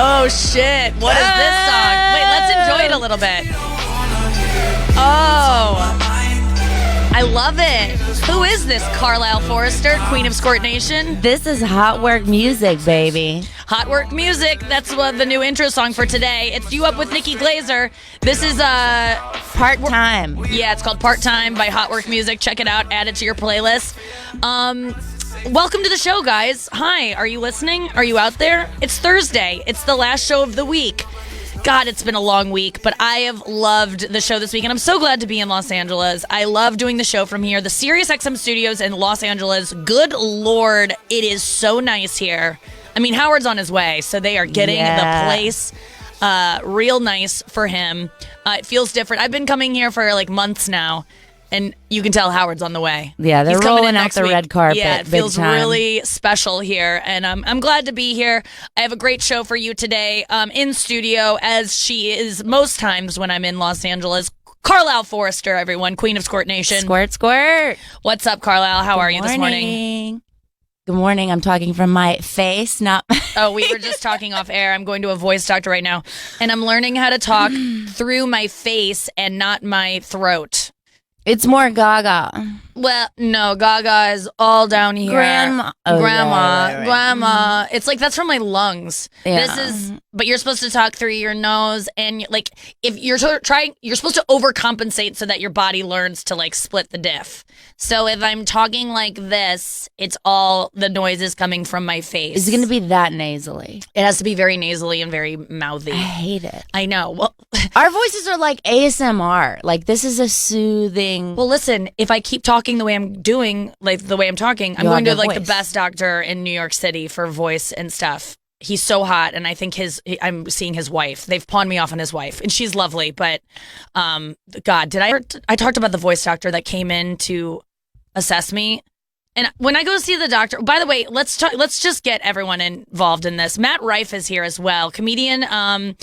Oh, shit. What is this song? Wait, let's enjoy it a little bit. Oh, I love it. Who is this Carlisle Forrester, Queen of Squirt Nation? This is Hot Work Music, baby. Hot Work Music. That's the new intro song for today. It's You Up with Nikki Glaser. This is Part-time. Yeah, it's called Part-Time by Hot Work Music. Check it out. Add it to your playlist. Welcome to the show, guys. Hi, are you listening? Are you out there? It's Thursday. It's the last show of the week. God, it's been a long week, but I have loved the show this week, and I'm so glad to be in Los Angeles. I love doing the show from here. The SiriusXM studios in Los Angeles, good Lord, it is so nice here. I mean, Howard's on his way, so they are getting the place real nice for him. It feels different. I've been coming here for like months now, and you can tell Howard's on the way. Yeah, they're He's coming rolling in out next the week. red carpet. Yeah, it big feels time. really special here, and I'm glad to be here. I have a great show for you today in studio, as she is most times when I'm in Los Angeles. Carlisle Forrester, everyone, Queen of Squirt Nation. Squirt, squirt. What's up, Carlisle? How are you this morning? Good morning. I'm talking from my face, not... Oh, we were just talking off air. I'm going to a voice doctor right now, and I'm learning how to talk through my face and not my throat. It's more gaga. Well, no, Gaga is all down here. Grandma. Oh, Grandma. right. Grandma. It's like, that's from my lungs. Yeah. This is, but you're supposed to talk through your nose, and like, if you're trying, you're supposed to overcompensate so that your body learns to like split the diff. So if I'm talking like this, it's all the noises coming from my face. Is it going to be that nasally? It has to be very nasally and very mouthy. I hate it. I know. Well, Our voices are like ASMR. Like, this is a soothing... well, listen, if I keep talking the way I'm doing, like the way I'm talking, I'm You'll going to have like the the voice. best doctor in New York City for voice and stuff. He's so hot, and I think I'm seeing his wife. They've pawned me off on his wife, and she's lovely. But, God, I talked about the voice doctor that came in to assess me. And when I go see the doctor, by the way, let's just get everyone involved in this. Matt Rife is here as well. Comedian and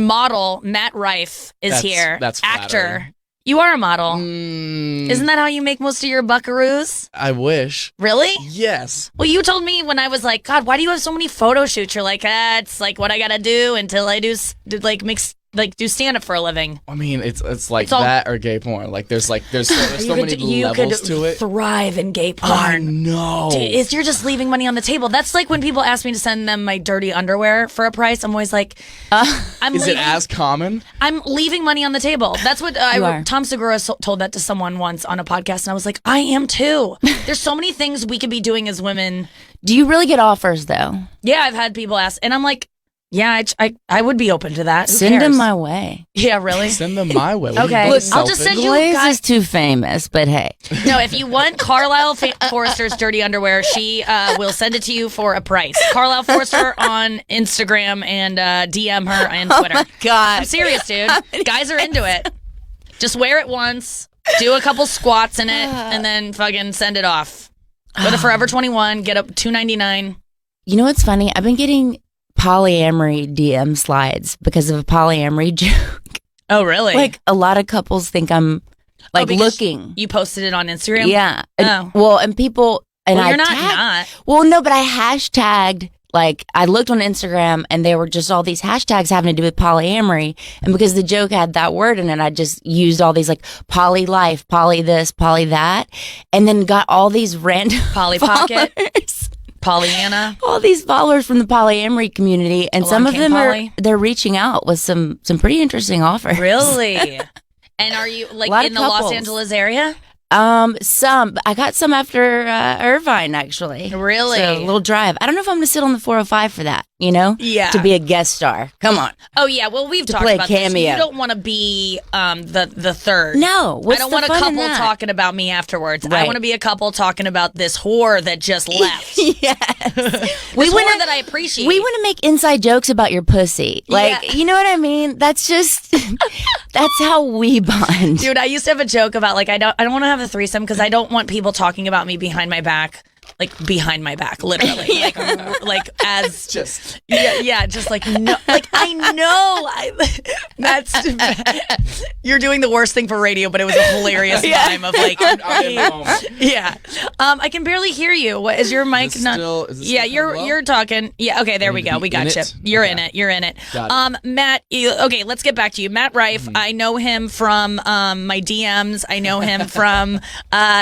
model Matt Rife is here. That's actor. flattering. You are a model. Isn't that how you make most of your buckaroos? I wish. Really? Yes. Well, you told me when I was like, God, why do you have so many photo shoots? You're like, it's like what I gotta do until I do stand up for a living. I mean, it's like all- that or gay porn. Like there's so many you levels could to it. thrive in gay porn. I know. Dude, if you're just leaving money on the table, that's like when people ask me to send them my dirty underwear for a price. I'm always like, Is it as common? I'm leaving money on the table. That's what You are. Tom Segura told that to someone once on a podcast, and I was like, I am too. There's so many things we could be doing as women. Do you really get offers, though? Yeah, I've had people ask, and I'm like, yeah, I would be open to that. Who Send cares? them my way. Yeah, really? Send them my way. What are you Okay. being Look, I'll just selfish? send you Glaze guys. is too famous, but hey. No, if you want Carlisle Forrester's dirty underwear, she will send it to you for a price. Carlisle Forrester on Instagram, and DM her on Twitter. Oh my God. I'm serious, dude. Guys are into it. Just wear it once, do a couple squats in it, and then fucking send it off. Go to Forever 21, get up $2.99. You know what's funny? I've been getting polyamory DM slides because of a polyamory joke. Oh, really? Like, a lot of couples think I'm like because looking. You posted it on Instagram? Yeah. Oh. Well, and people and Well, I you're not tagged- not. Well, no, but I hashtagged, like, I looked on Instagram and there were just all these hashtags having to do with polyamory. And because the joke had that word in it, I just used all these like poly life, poly this, poly that, and then got all these random Polly Pocket, followers. Pollyanna. All these followers from the polyamory community, and Along some of came them Polly. they're reaching out with some pretty interesting offers. Really? And are you like Lot in of the Los couples. Angeles area? Some I got some after Irvine, actually. Really? So, a little drive. I don't know if I'm going to sit on the 405 for that. You know? Yeah. To be a guest star. Come on. Oh yeah. Well, we've talked play a about this. cameo. You don't want to be the third. No. What's I don't the want a fun in couple that? talking about me afterwards. I Right. want to be a couple talking about this whore that just left. Yes. This we whore want that I appreciate. We want to make inside jokes about your pussy. Like, Yeah. you know what I mean? That's just that's how we bond. Dude, I used to have a joke about like I don't want to have a threesome because I don't want people talking about me behind my back like behind my back, literally, like as Just just like no, like I know, that's you're doing the worst thing for radio, but it was a hilarious mime of like, I'm in the moment. yeah. I can barely hear you. What is your mic? Is this Yeah, still low? you're talking. Yeah, okay, there we need to go. be We got in you. it? You're Okay. in it. You're in it. Got Matt. Okay, let's get back to you, Matt Rife. I know him from my DMs. I know him from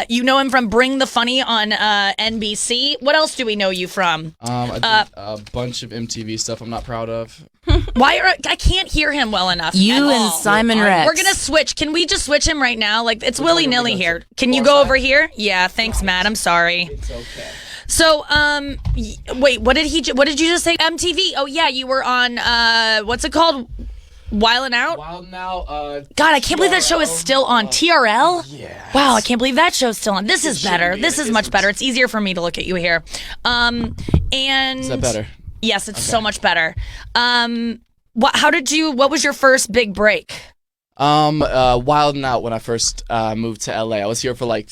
you know him from Bring the Funny on NBC. What else do we know you from? I did a bunch of MTV stuff I'm not proud of. I can't hear him well enough. You at and all. Simon Rex. We're gonna switch. Can we just switch him right now? Like it's Which one willy are we nilly going here. to? Can you Far go side? over here? Yeah, thanks, Matt. I'm sorry. It's okay. So, wait, what did you just say? MTV. Oh yeah, you were on what's it called? Wildin' Out. Wild now. God, I can't believe that show is still on TRL. Yeah. Wow, I can't believe that show's still on. This is shouldn't better. be. This It is much isn't. better. It's easier for me to look at you here. And Is that better? Yes, it's so much better. What was your first big break? Wild and Out when I first moved to LA. I was here for like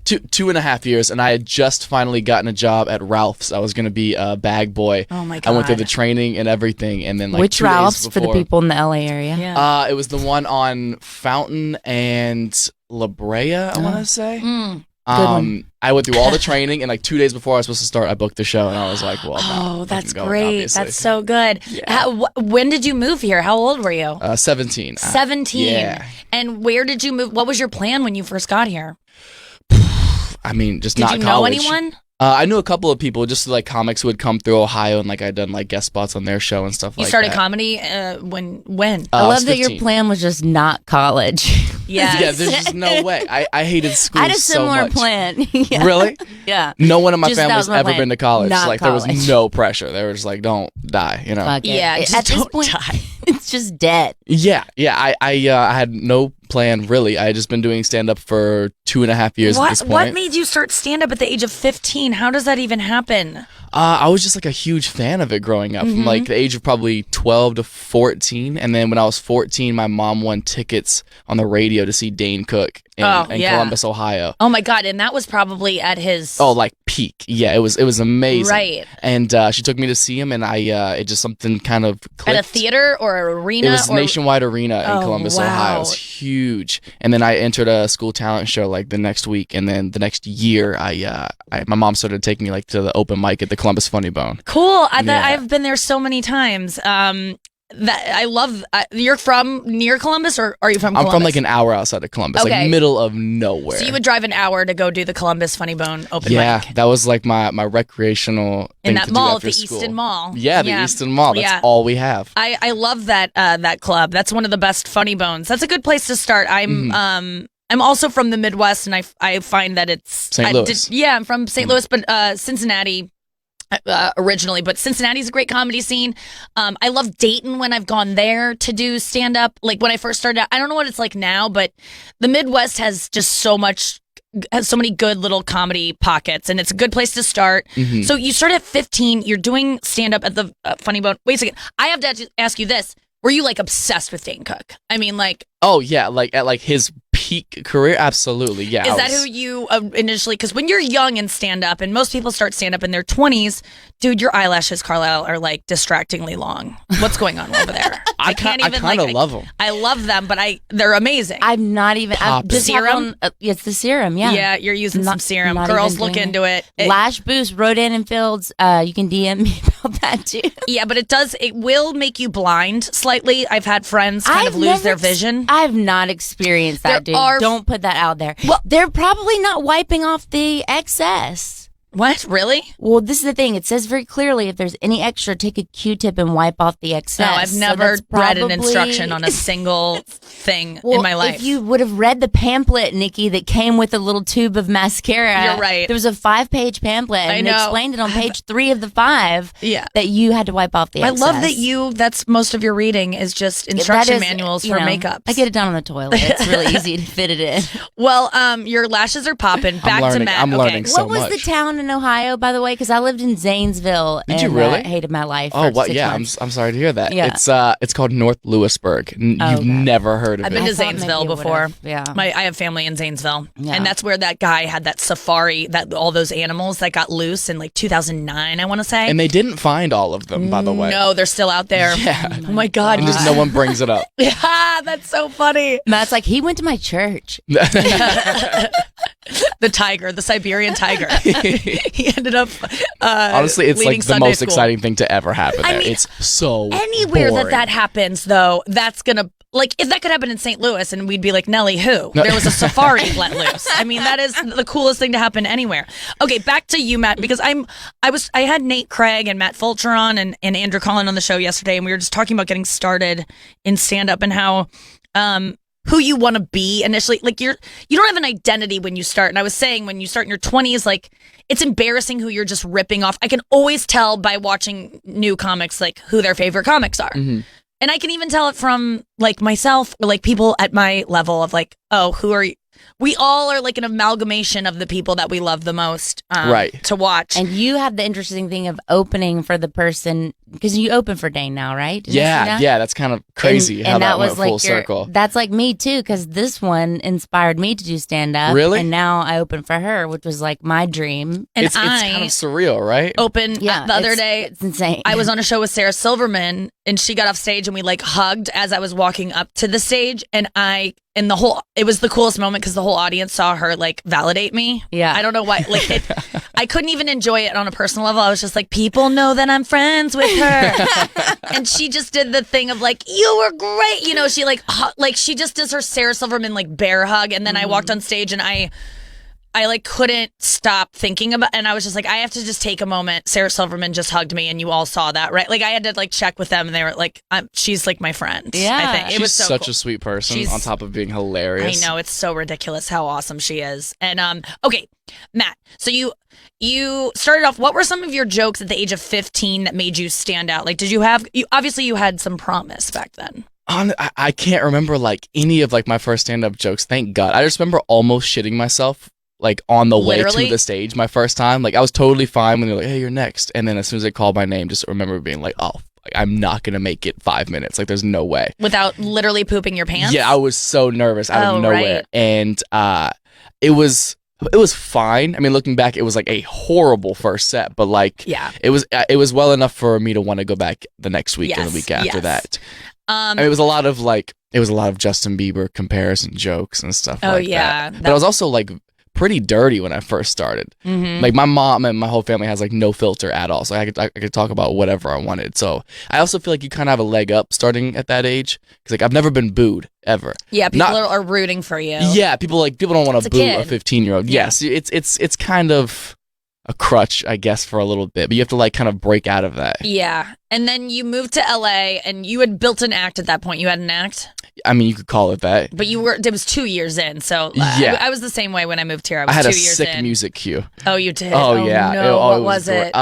2.5 years, and I had just finally gotten a job at Ralph's. I was gonna be a bag boy. Oh my God. I went through the training and everything, and then like Which 2 days Ralph's for the before- people in the LA area? Yeah. It was the one on Fountain and La Brea, I want to say. Good one. I went through all the training, and like 2 days before I was supposed to start, I booked the show, and I was like, well, Oh, that's going, great. obviously. That's so good. Yeah. When did you move here? How old were you? 17. 17. Yeah. And where did you move? What was your plan when you first got here? I mean, just Did not you know college. anyone? I knew a couple of people, just like comics who would come through Ohio, and like I'd done like guest spots on their show and stuff You like started that. comedy when? I I was love that your 15. plan was just not college. Yes. Yeah, there's just no way. I hated school I had a so similar much. plan. Yeah. Really? Yeah. No one in my Just that family's was my ever plan. been to college. Not Like there college. was no pressure. They were just like, don't die, you know. Fuck it. Yeah, just At this don't point, die. it's just dead. Yeah. I had no plan really. I had just been doing stand up for 2.5 years at this point. What made you start stand up at the age of 15? How does that even happen? I was just like a huge fan of it growing up, Mm-hmm. from like the age of probably 12 to 14, and then when I was 14, my mom won tickets on the radio to see Dane Cook in Columbus, Ohio. Oh my God, and that was probably at his Oh, like peak. Yeah, it was amazing. Right. And she took me to see him, and it just something kind of clicked. at a theater or an arena. It was or Nationwide Arena in Oh, Columbus, wow. Ohio. It was huge. And then I entered a school talent show like the next week, and then the next year, my mom started taking me like to the open mic at the Columbus Funny Bone. Cool. Yeah. I've been there so many times. That I love. You're from near Columbus, or are you from I'm Columbus? from like an hour outside of Columbus, Okay. like middle of nowhere. So you would drive an hour to go do the Columbus Funny Bone open yeah, mic that was like my recreational in thing that to do mall, after the school. Easton Mall. Yeah, the Easton Mall. That's Yeah. all we have. I love that club. That's one of the best Funny Bones. That's a good place to start. I'm also from the Midwest, and I find that it's St. Louis. I'm from St. Louis, but Cincinnati. Originally, but Cincinnati's a great comedy scene. I love Dayton when I've gone there to do stand up. Like when I first started out, I don't know what it's like now, but the Midwest has just so many good little comedy pockets, and it's a good place to start. Mm-hmm. So you start at 15, you're doing stand up at the Funny Bone. Wait a second, I have to ask you this. Were you like obsessed with Dane Cook? I mean, like, Oh yeah, like at like his peak career, absolutely. Yeah. is that who you initially? Because when you're young and stand up, and most people start stand up in their 20s, dude, your eyelashes, Carlisle, are like distractingly long. What's going on over there? I can't I even kind of like. love him. I love them, but they're amazing. I'm not even. I've Poppin'. just have Serum? on, it's the serum. Yeah. yeah, you're using some serum. not Girls, even look doing into it. Lash Boost, Rodan and Fields. You can DM me about that too. Yeah, but it will make you blind slightly. I've had friends kind of lose their vision. I've not experienced that, There dude. are- Don't put that out there. Well- they're probably not wiping off the excess. What? Really? Well, this is the thing. It says very clearly if there's any extra, take a Q-tip and wipe off the excess. No, I've So never that's read an probably- instruction on a single thing Well, in my life. if you would have read the pamphlet, Nikki, that came with a little tube of mascara. You're right. There was a 5-page pamphlet, I and it know. explained it on page 3 of the 5 Yeah. that you had to wipe off the I excess. love that that's most of your reading is just instruction manuals for makeup. I get it done on the toilet. It's really easy to fit it in. Well, your lashes are popping. Back to learning. Matt. I'm okay. learning so What was the much. town in Ohio, by the way? Because I lived in Zanesville. Did you and really? Hated my life. Oh, for what? 6 Yeah, months. I'm sorry to hear that. Yeah. It's called North Lewisburg. You've okay. never heard of I've it. been to I thought Zanesville maybe it before. would've, yeah. I have family in Zanesville, Yeah. and that's where that guy had that safari, that all those animals that got loose in like 2009, I want to say. And they didn't find all of them, by the way. No, they're still out there. Yeah. Oh my God. And just no one brings it up. Yeah, that's so funny. Matt's like, he went to my church. The tiger, the Siberian tiger. He ended up. Honestly, it's leading like the Sunday most school. exciting thing to ever happen there. mean, It's so Anywhere boring. that happens, though, that's gonna. Like, if that could happen in St. Louis and we'd be like, Nelly, who? There was a safari let loose. I mean, that is the coolest thing to happen anywhere. Okay, back to you, Matt, because I had Nate Craig and Matt Fulcher on and Andrew Collin on the show yesterday, and we were just talking about getting started in stand-up and how who you want to be initially. Like, you don't have an identity when you start. And I was saying, when you start in your 20s, like, it's embarrassing who you're just ripping off. I can always tell by watching new comics, like, who their favorite comics are. Mm-hmm. And I can even tell it from like myself or like people at my level of like, oh, who are you? We all are like an amalgamation of the people that we love the most Right. to watch. And you have the interesting thing of opening for the person, because you open for Dane now, right? Didn't you see that? Yeah, that's kind of crazy how that went full circle. That's like me too, because this one inspired me to do stand up. Really? And now I open for her, which was like my dream. And It's kind of surreal, right? opened Yeah, the other day. It's insane. I was on a show with Sarah Silverman and she got off stage and we like hugged as I was walking up to the stage and it was the coolest moment because the whole audience saw her like validate me. Yeah. I don't know why. Like I couldn't even enjoy it on a personal level. I was just like, people know that I'm friends with her. And she just did the thing of like, you were great. You know, she like she just does her Sarah Silverman like bear hug. And then I walked on stage and I like couldn't stop thinking about, and I was just like, I have to just take a moment. Sarah Silverman just hugged me, and you all saw that, right? Like I had to like check with them, and they were like, she's like my friend. Yeah. I think it She's was so such cool. a sweet person She's- on top of being hilarious. I know, it's so ridiculous how awesome she is. And okay, Matt. So you started off. What were some of your jokes at the age of 15 that made you stand out? Like, did you have? Obviously, you had some promise back then. I can't remember like any of like my first stand-up jokes. Thank God. I just remember almost shitting myself like on the way Literally? to the stage my first time. Like I was totally fine when they're like, "Hey, you're next," and then as soon as they called my name, just remember being like, "Oh, like, I'm not gonna make it 5 minutes. Like there's no way." Without literally pooping your pants? Yeah, I was so nervous out of nowhere, right. and it was fine. I mean, looking back, it was like a horrible first set, but like, Yeah. it was well enough for me to want to go back the next week and the Yes, week after yes. that. I mean, it was a lot of Justin Bieber comparison jokes and stuff Oh, like yeah. that. But I was also like pretty dirty when I first started. Mm-hmm. Like my mom and my whole family has like no filter at all, so I could talk about whatever I wanted. So I also feel like you kind of have a leg up starting at that age because like I've never been booed ever. Yeah, people Not- are rooting for you. Yeah, people don't want It's to a boo kid. a 15-year-old. Yeah. Yes, it's kind of a crutch, I guess, for a little bit, but you have to like kind of break out of that. Yeah. And then you moved to LA and you had built an act at that point. You had an act, I mean, you could call it that. but it was 2 years in. So Yeah. I was the same way when I moved here. I was I had 2 a years sick in. music cue. Oh, you did? Oh, yeah. No. It What was it?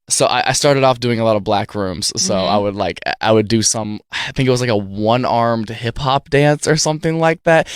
So I started off doing a lot of black rooms. So Mm-hmm. I would do some, I think it was like a one-armed hip hop dance or something like that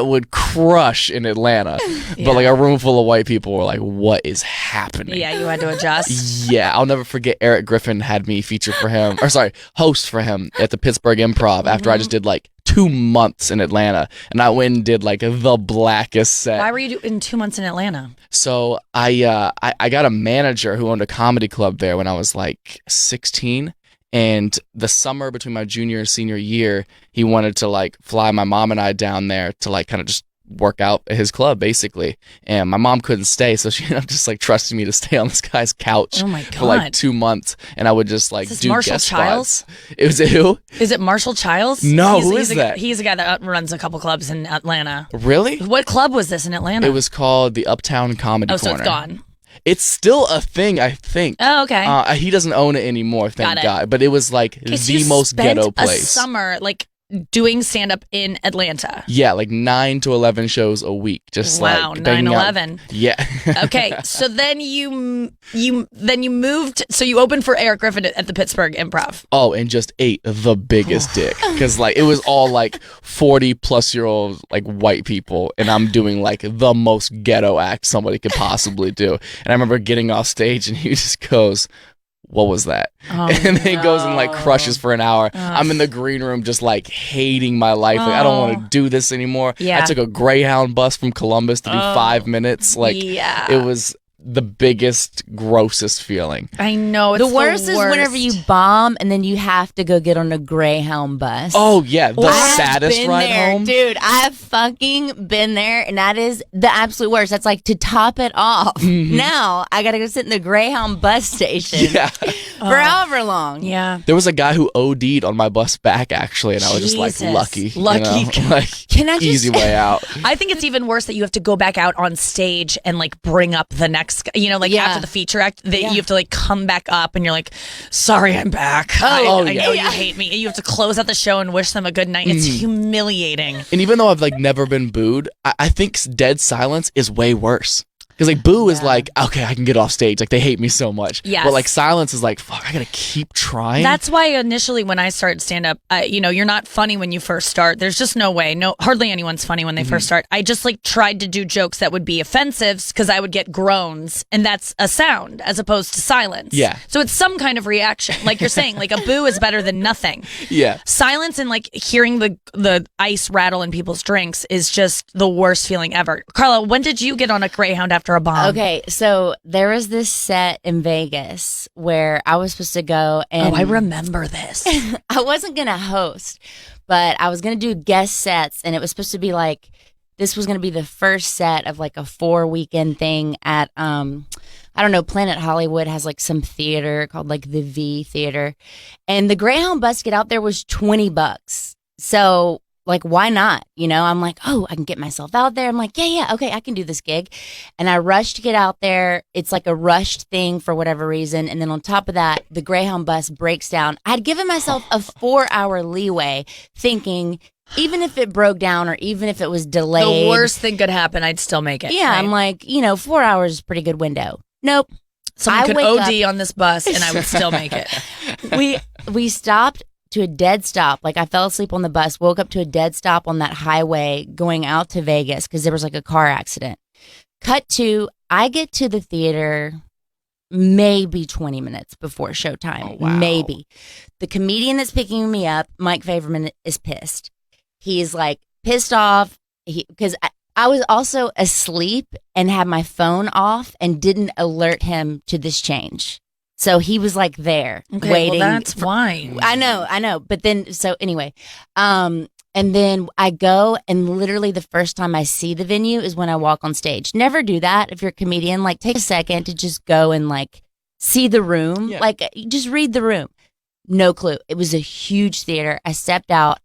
would crush in Atlanta. Yeah. But like a room full of white people were like, what is happening? Yeah, you had to adjust. Yeah, I'll never forget Eric Griffin had me host for him at the Pittsburgh Improv after I just did like 2 months in Atlanta, and I went and did like the blackest set. Why were you in 2 months in Atlanta? So I got a manager who owned a comedy club there when I was like 16. And the summer between my junior and senior year, he wanted to like fly my mom and I down there to like kind of just work out at his club basically. And my mom couldn't stay, so she ended up just like trusting me to stay on this guy's couch Oh my God. for like 2 months, and I would just like Is this do Marshall guest Childs? spots. It was who? Is it Marshall Childs? No, He's- who he's is a- that? He's a guy that runs a couple clubs in Atlanta. Really? What club was this in Atlanta? It was called the Uptown Comedy Oh, so Corner. it's gone. It's still a thing, I think. Oh, okay. He doesn't own it anymore, thank Got it. God. But it was like Okay, so the you most spent ghetto a place. summer, like, doing stand-up in Atlanta. Yeah, like 9 to 11 shows a week. Just Wow, like banging 9/11. Yeah. Okay, so then you moved. So you opened for Eric Griffin at the Pittsburgh Improv. Oh, and just ate the biggest dick. Because like it was all like 40-plus-year-old like white people, and I'm doing like the most ghetto act somebody could possibly do. And I remember getting off stage, and he just goes, "What was that?" And then he goes and like crushes for an hour. I'm in the green room just like hating my life. Like, I don't want to do this anymore. Yeah. I took a Greyhound bus from Columbus to do 5 minutes. Like it was the biggest, grossest feeling. I know. It's The worst is whenever you bomb and then you have to go get on a Greyhound bus. Oh yeah, the I've saddest been ride there, home. dude. I've fucking been there, and that is the absolute worst. That's like to top it off. Now I gotta go sit in the Greyhound bus station Yeah. for however long. Yeah. There was a guy who OD'd on my bus back, actually, and I was just like, Jesus. lucky. you Lucky. know? Like, Can I just- easy way out. I think it's even worse that you have to go back out on stage and like bring up the next, like Yeah. after the feature act, that you have to like come back up and you're like, sorry, I'm back. I know you hate me. You have to close out the show and wish them a good night. It's humiliating. And even though I've like never been booed, I think dead silence is way worse. Because like boo is like, okay, I can get off stage. Like they hate me so much. Yes. But like silence is like, fuck, I gotta keep trying. That's why initially when I started stand up, you're not funny when you first start. There's just no way. Hardly anyone's funny when they first start. I just like tried to do jokes that would be offensive because I would get groans, and that's a sound as opposed to silence. Yeah. So it's some kind of reaction. Like you're saying, like a boo is better than nothing. Yeah. Silence and like hearing the ice rattle in people's drinks is just the worst feeling ever. Carla, when did you get on a Greyhound after a bomb? Okay, so there was this set in Vegas where I was supposed to go, and I remember this. I wasn't gonna host, but I was gonna do guest sets, and it was supposed to be like this was gonna be the first set of like a 4-weekend thing at I don't know, Planet Hollywood has like some theater called like the V Theater, and the Greyhound bus to get out there was $20. So like, why not? I'm like, oh, I can get myself out there. I'm like, yeah, okay, I can do this gig. And I rushed to get out there. It's like a rushed thing for whatever reason. And then on top of that, the Greyhound bus breaks down. I'd given myself a 4-hour leeway thinking, even if it broke down or even if it was delayed. The worst thing could happen, I'd still make it. Yeah, right? I'm like, 4 hours is a pretty good window. Nope. Someone I could wake OD up- on this bus and I would still make it. We stopped to a dead stop. Like I fell asleep on the bus, woke up to a dead stop on that highway going out to Vegas because there was like a car accident. Cut to, I get to the theater maybe 20 minutes before showtime. Oh, wow. Maybe. The comedian that's picking me up, Mike Favorman, is pissed. He's like pissed off because I was also asleep and had my phone off and didn't alert him to this change. So he was like there waiting. Well, that's why. I know. But then, so anyway, and then I go, and literally the first time I see the venue is when I walk on stage. Never do that if you're a comedian. Like, take a second to just go and like see the room. Yeah. Like, just read the room. No clue. It was a huge theater. I stepped out.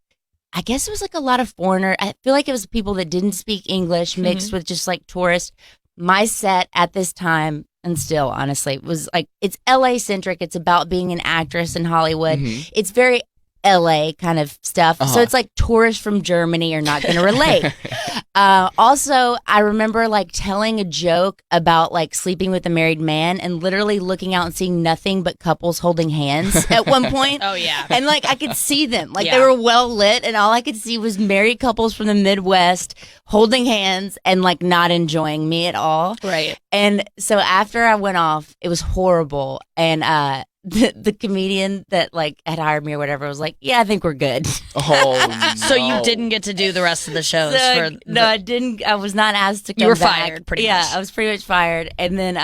I guess it was like a lot of foreigner. I feel like it was people that didn't speak English mixed with just like tourists. My set at this time, and still honestly, was like, it's LA centric. It's about being an actress in Hollywood. It's very LA kind of stuff. So it's like tourists from Germany are not going to relate. Also, I remember like telling a joke about like sleeping with a married man and literally looking out and seeing nothing but couples holding hands at one point. Oh, yeah. And like I could see them, like they Yeah. were well lit, and all I could see was married couples from the Midwest holding hands and like not enjoying me at all. Right. And so after I went off, it was horrible. And the comedian that like had hired me or whatever was like, yeah, I think we're good. Oh, So you no. didn't get to do the rest of the shows. No, I didn't. I was not asked to come You were back. fired, pretty yeah, much. I was pretty much fired. And then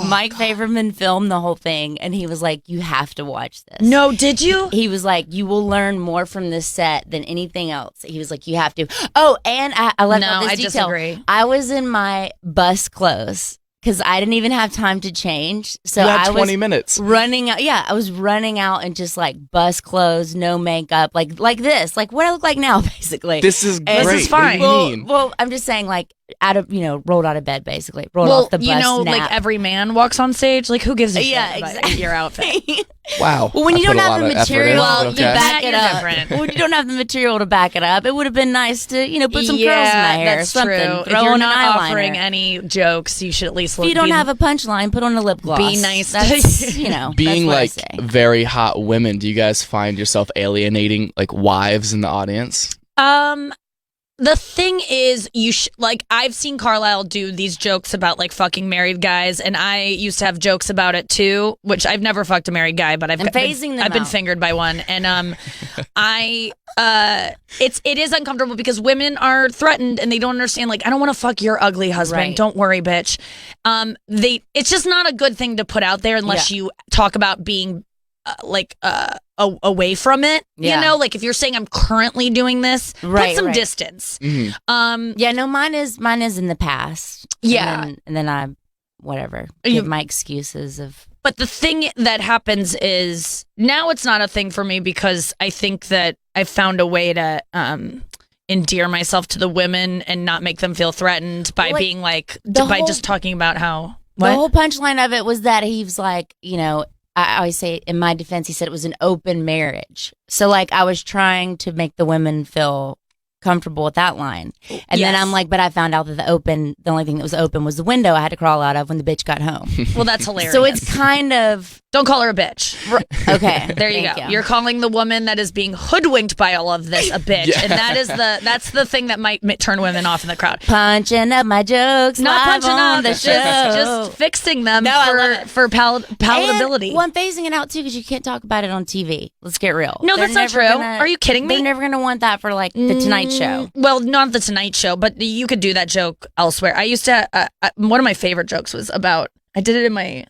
Mike Favorman filmed the whole thing, and he was like, you have to watch this. No, did you? He was like, you will learn more from this set than anything else. He was like, you have to. Oh, and I left No, out this I detail. disagree. I was in my bus clothes because I didn't even have time to change. So You had I 20 was minutes. running out. Yeah, I was running out in just like bus clothes, no makeup, like this, like what I look like now, basically. This is great. And- This is fine. What do you mean? Well, I'm just saying, like, rolled out of bed, basically. Rolled off the bus nap. like every man walks on stage. Like, who gives a shit about exactly. your outfit? Wow. Well, when you don't have the material to back it up, different. when you don't have the material to back it up, it would have been nice to, put some curls in my hair. That's something. true. Throw If you're on not an eyeliner. offering any jokes, you should at least If you don't have a punchline, put on a lip gloss. Be nice. That's, Being that's like what I say. very hot women, do you guys find yourself alienating like wives in the audience? The thing is, I've seen Carlisle do these jokes about like fucking married guys, and I used to have jokes about it too. Which I've never fucked a married guy, but I've been fingered by one, and it is uncomfortable because women are threatened and they don't understand. Like, I don't want to fuck your ugly husband. Right. Don't worry, bitch. It's just not a good thing to put out there unless you talk about being away from it. Yeah. Like if you're saying I'm currently doing this, put some distance. Mm-hmm. Mine is in the past. Yeah. And then I give my excuses of. But the thing that happens is now it's not a thing for me because I think that I've found a way to endear myself to the women and not make them feel threatened by being like by just talking about how the whole punchline of it was that he was like, I always say in my defense, he said it was an open marriage. So like I was trying to make the women feel comfortable with that line. And then I'm like, but I found out that the only thing that was open was the window I had to crawl out of when the bitch got home. Well, that's hilarious. So it's kind of... Don't call her a bitch. Okay. There you go. You're calling the woman that is being hoodwinked by all of this a bitch. Yeah. And that's the thing that might turn women off in the crowd. Punching up my jokes. Not live punching on up, the show. just fixing them I love it. for palatability. And, I'm phasing it out too because you can't talk about it on TV. Let's get real. No, that's not true. Are you kidding me? They're never going to want that for like the Tonight Show. Well, not the Tonight Show, but you could do that joke elsewhere. I used to, one of my favorite jokes was about, I did it in my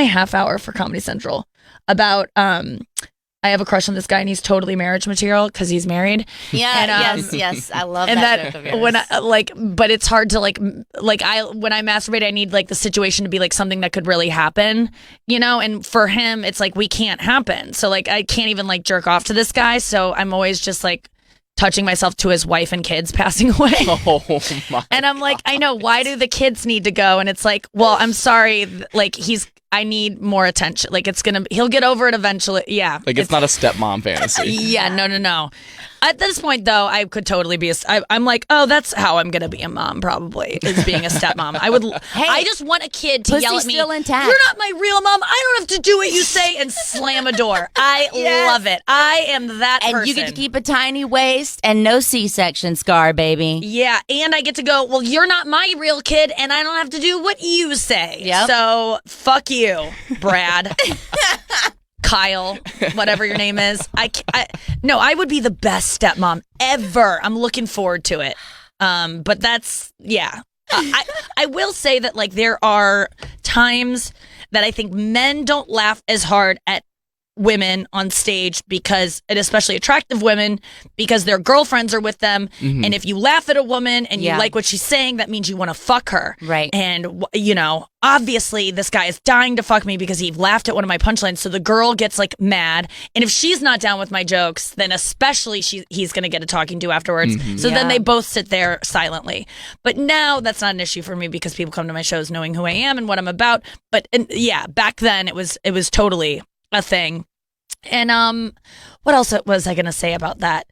half hour for Comedy Central about, I have a crush on this guy and he's totally marriage material because he's married. Yeah, yes. I love that joke of yours. When but it's hard to when I masturbate, I need like the situation to be like something that could really happen, and for him, it's like we can't happen. So like I can't even like jerk off to this guy. So I'm always just like touching myself to his wife and kids passing away. Oh my! And I'm like, I know, why do the kids need to go? And it's like, well, I'm sorry, like I need more attention. Like he'll get over it eventually. Yeah. Like it's not a stepmom fantasy. Yeah, no. At this point, though, I could totally be I'm like, oh, that's how I'm going to be a mom, probably, is being a stepmom. I just want a kid to yell at me, still intact. You're not my real mom. I don't have to do what you say, and slam a door. I love it. I am that person. And you get to keep a tiny waist and no C-section scar, baby. Yeah, and I get to go, well, you're not my real kid, and I don't have to do what you say. Yep. So, fuck you, Brad. Kyle, whatever your name is. I would be the best stepmom ever. I'm looking forward to it. But that's, yeah. I will say that like there are times that I think men don't laugh as hard at women on stage because, and especially attractive women, because their girlfriends are with them. Mm-hmm. And if you laugh at a woman and you like what she's saying, that means you want to fuck her. Right. And, obviously this guy is dying to fuck me because he laughed at one of my punchlines. So the girl gets like mad. And if she's not down with my jokes, then especially he's going to get a talking to afterwards. Mm-hmm. So then they both sit there silently. But now that's not an issue for me because people come to my shows knowing who I am and what I'm about. But back then it was totally a thing. And what else was I going to say about that?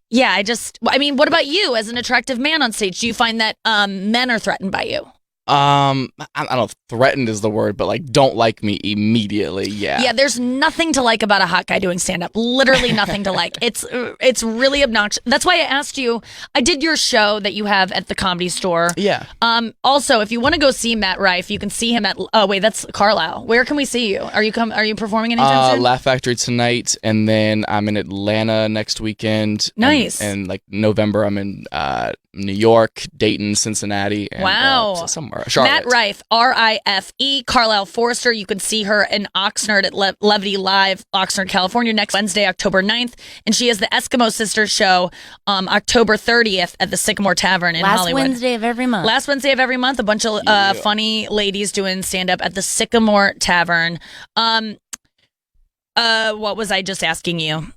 Yeah, what about you as an attractive man on stage? Do you find that men are threatened by you? I don't know if threatened is the word, but like don't like me immediately. Yeah. Yeah, there's nothing to like about a hot guy doing stand-up. Literally nothing to like. It's really obnoxious. That's why I asked you. I did your show that you have at the Comedy Store. Yeah. Also, if you want to go see Matt Rife, you can see him at. Oh wait, that's Carlisle. Where can we see you? Are you performing anytime soon? Laugh Factory tonight, and then I'm in Atlanta next weekend. Nice. And like November, I'm in New York, Dayton, Cincinnati. And, wow. Somewhere. Charlotte. Matt Rife, R-I-F-E, Carlisle Forrester. You can see her in Oxnard at Levity Live, Oxnard, California, next Wednesday, October 9th. And she has the Eskimo Sisters show October 30th at the Sycamore Tavern in Hollywood. Last Wednesday of every month. A bunch of funny ladies doing stand-up at the Sycamore Tavern. What was I just asking you?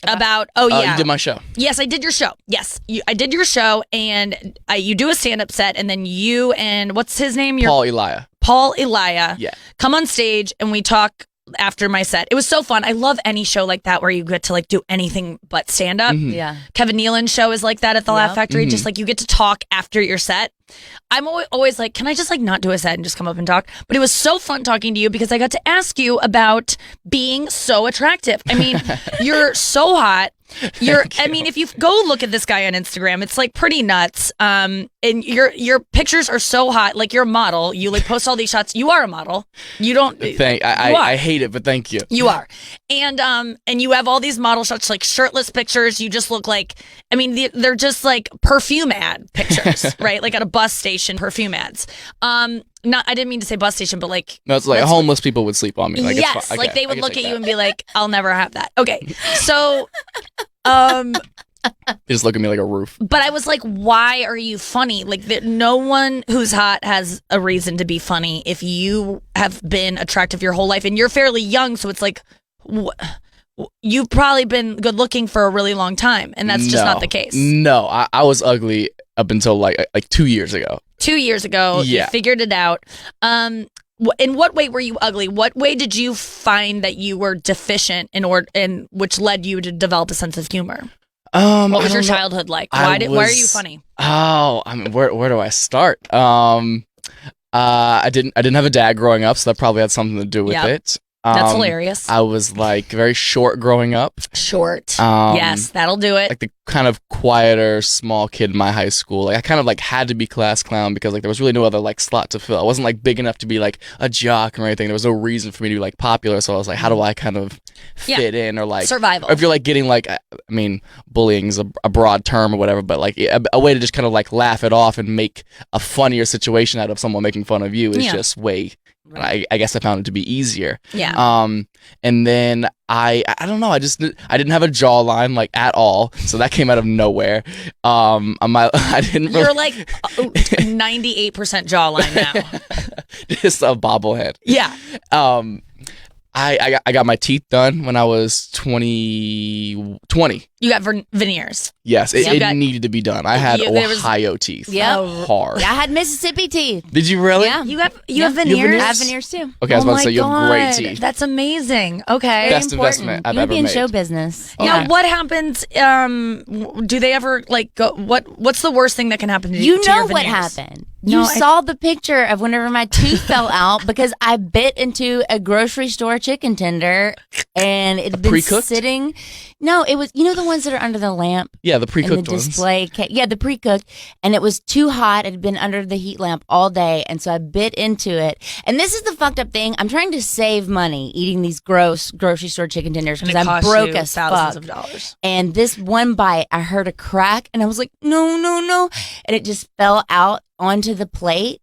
About you did my show. Yes, I did your show. Yes, I did your show, and you do a stand-up set, and then you and what's his name? Paul Elia. Paul Elia. Yeah. Come on stage, and we talk after my set. It was so fun. I love any show like that where you get to like do anything but stand-up. Yeah. Kevin Nealon's show is like that at the Laugh Factory. Just like you get to talk after your set. I'm always like, can I just like not do a set and just come up and talk? But it was so fun talking to you because I got to ask you about being so attractive. I mean, you're so hot. I mean, if you go look at this guy on Instagram, it's like pretty nuts. And your pictures are so hot. Like you're a model. You like post all these shots. You are a model. You don't. I hate it, but thank you. You are. And you have all these model shots, like shirtless pictures. You just look like, I mean, they're just like perfume ad pictures, right? Like at a bus station, perfume ads. Not, I didn't mean to say bus station, but like. No, it's like homeless people would sleep on me. Like, yes, okay, like they would look at you and be like, I'll never have that. Okay, so. They just look at me like a roof. But I was like, why are you funny? Like, no one who's hot has a reason to be funny if you have been attractive your whole life. And you're fairly young, so it's like, you've probably been good looking for a really long time. And that's just not the case. No, I was ugly up until like 2 years ago. 2 years ago, you figured it out. In what way were you ugly? What way did you find that you were deficient in which led you to develop a sense of humor? What was your childhood like? Why are you funny? Oh, I mean, where do I start? I didn't have a dad growing up, so that probably had something to do with it. That's hilarious. I was like very short growing up. Short. Yes, that'll do it. Like the kind of quieter, small kid in my high school. Like I kind of like had to be class clown because like there was really no other like slot to fill. I wasn't like big enough to be like a jock or anything. There was no reason for me to be like popular. So I was like, how do I kind of fit in or like survival? Or if you're like getting like, I mean, bullying is a broad term or whatever, but like a way to just kind of like laugh it off and make a funnier situation out of someone making fun of you is just way. I guess I found it to be easier. Yeah. And then I don't know. I didn't have a jawline like at all, so that came out of nowhere. I didn't. You're like 98% jawline now. Just a bobblehead. Yeah. I got my teeth done when I was 20. You got veneers. Yes, it needed to be done. I had Ohio teeth. Yeah, hard. Yeah, I had Mississippi teeth. Did you really? Yeah. You have veneers? I have veneers too. Okay, I was about to say you have great teeth. That's amazing. Okay. Best investment I've you ever be in made. show business. Now, what happens? Do they ever like go? What's the worst thing that can happen to you? You know what happened. No, You saw the picture of whenever my tooth fell out because I bit into a grocery store chicken tender and it had been pre-cooked? sitting. No, it was, you know, the ones that are under the lamp? Yeah, the pre-cooked the ones. display. Yeah, the pre-cooked. And it was too hot. It had been under the heat lamp all day. And so I bit into it. And this is the fucked up thing. I'm trying to save money eating these gross grocery store chicken tenders because I'm broke as thousands fuck. of dollars. And this one bite, I heard a crack and I was like, no. And it just fell out onto the plate.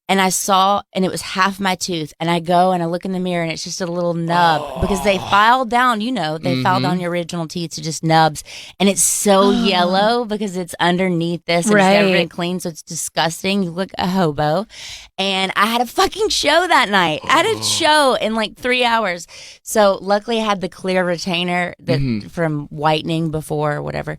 And I saw, and it was half my tooth. And I go and I look in the mirror and it's just a little nub because they filed down, they filed down your original teeth to just nubs. And it's so yellow because it's underneath this and it's never been clean. So it's disgusting. You look a hobo. And I had a fucking show that night. I had a show in like 3 hours. So luckily I had the clear retainer that from whitening before or whatever.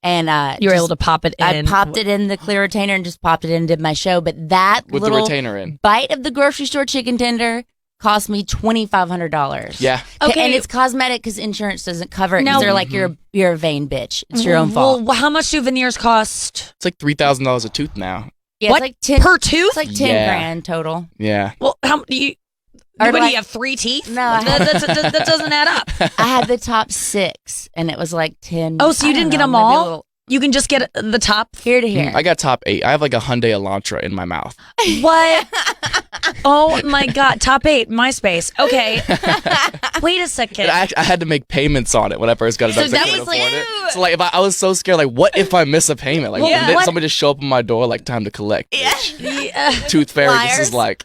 And you were able to pop it in. I popped it in the clear retainer and just popped it in and did my show. But that with little the retainer in bite of the grocery store chicken tender cost me $2,500. Yeah. Okay. And it's cosmetic because insurance doesn't cover it. Because they're like, you're a vain bitch. It's your own fault. Well, how much do veneers cost? It's like $3,000 a tooth now. Yeah, what? It's like 10, per tooth? It's like 10 grand total. Yeah. Well, how do you? Or What do like- you have 3 teeth? No, that doesn't add up. I had the top 6 and it was like 10. Oh, so you I didn't don't get know, them maybe a all? little- You can just get the top. Here to here. I got top 8. I have like a Hyundai Elantra in my mouth. What? Oh my God! Top 8, MySpace. Okay. Wait a second. And I had to make payments on it when I first got it done. So 'cause I that couldn't was afford it. So like, if I was so scared, like, what if I miss a payment? Like, Yeah. did What? somebody just show up on my door, like, time to collect? Bitch. Yeah. Tooth Fairy, this Liars. is like,